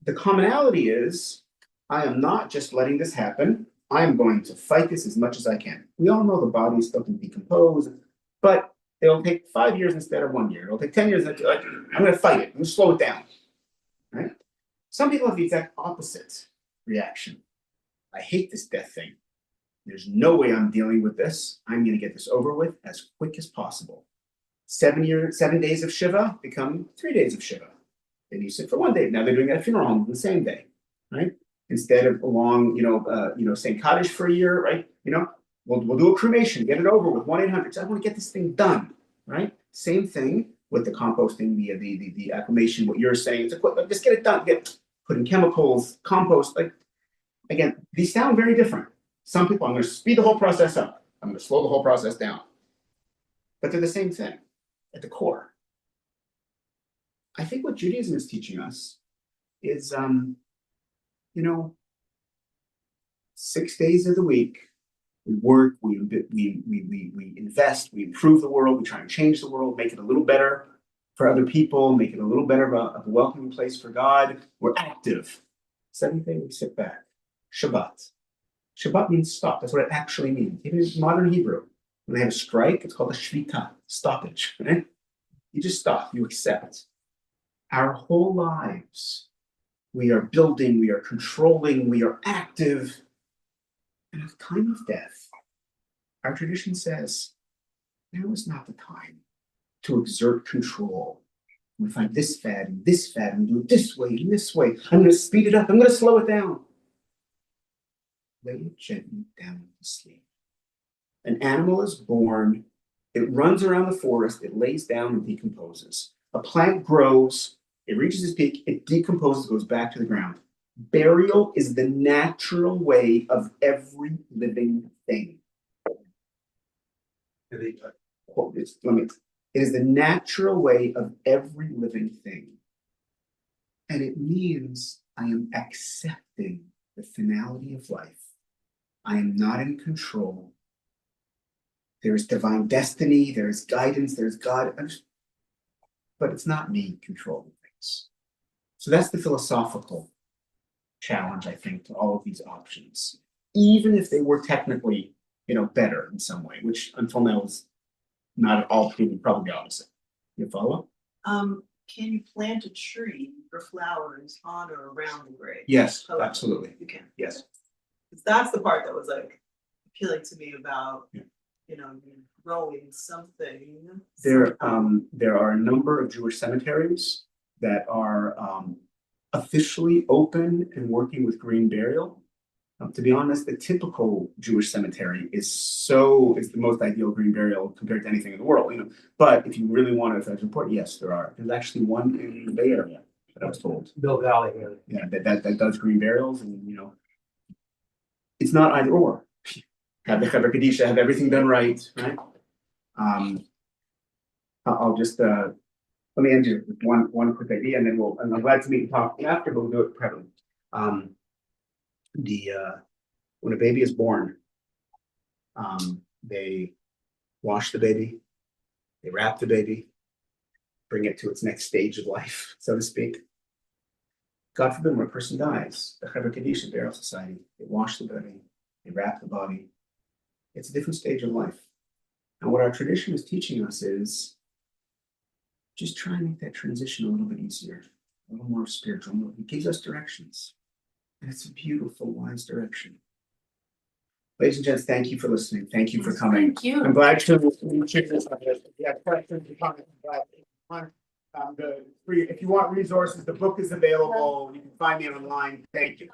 the commonality is, I am not just letting this happen. I am going to fight this as much as I can. We all know the body is still going to decompose, but it'll take 5 years instead of 1 year. It'll take 10 years. I'm going to fight it. I'm going to slow it down. Right? Some people have the exact opposite reaction. I hate this death thing. There's no way I'm dealing with this. I'm going to get this over with as quick as possible. 7 days of Shiva become 3 days of Shiva. Then you sit for 1 day. Now they're doing a funeral on the same day, right? Instead of a long, St. Cottage for a year, right? We'll do a cremation, get it over with, 1-800. I want to get this thing done, right? Same thing with the composting, the acclimation. What you're saying, it's a quick, just get it done. Put in chemicals, compost. Like again, these sound very different. Some people, I'm going to speed the whole process up. I'm going to slow the whole process down. But they're the same thing at the core. I think what Judaism is teaching us is, 6 days of the week. We work, we invest, we improve the world, we try and change the world, make it a little better for other people, make it a little better of a welcoming place for God. We're active. 7th day, we sit back. Shabbat. Shabbat means stop. That's what it actually means. Even in modern Hebrew, when they have a strike, it's called a shvita, stoppage. Right? You just stop. You accept. Our whole lives, we are building, we are controlling, we are active. And at the time of death, our tradition says, now is not the time to exert control. We find this fad and this fad and do it this way and this way. I'm going to speed it up. I'm going to slow it down. Lay it gently down to sleep. An animal is born. It runs around the forest. It lays down and decomposes. A plant grows. It reaches its peak. It decomposes, goes back to the ground. Burial is the natural way of every living thing. It is the natural way of every living thing. And it means I am accepting the finality of life. I am not in control. There is divine destiny, there is guidance, there's God, but it's not me controlling things. So that's the philosophical challenge, I think, to all of these options. Even if they were technically, better in some way, which until now is not at all proven, probably the opposite. You follow? Can you plant a tree for flowers on or around the grave? Yes, Oh, absolutely. You can. Yes. 'Cause that's the part that was like appealing to me about, Yeah. growing something. There are a number of Jewish cemeteries that are officially open and working with green burial. To be honest, the typical Jewish cemetery is the most ideal green burial compared to anything in the world, But if you really want to, if that's important, yes, there are. There's actually one in the Bay Area that I was told. Bill Valley area. Yeah, that does green burials, and it's not either or. Have the Chaver Kadisha, have everything done right? I'll just let me end you with one quick idea, and then and I'm glad to meet and talk after, but we'll do it privately. When a baby is born, they wash the baby, they wrap the baby, bring it to its next stage of life, so to speak. God forbid when a person dies, the Chaver Kadisha Burial Society, they wash the baby, they wrap the body. It's a different stage of life. And what our tradition is teaching us is just try and make that transition a little bit easier, a little more spiritual. It gives us directions. And it's a beautiful, wise direction. Ladies and gents, thank you for listening. Thank you for coming. Thank you. I'm glad to share this. If you have questions, comments, if you want resources, the book is available. You can find me online. Thank you.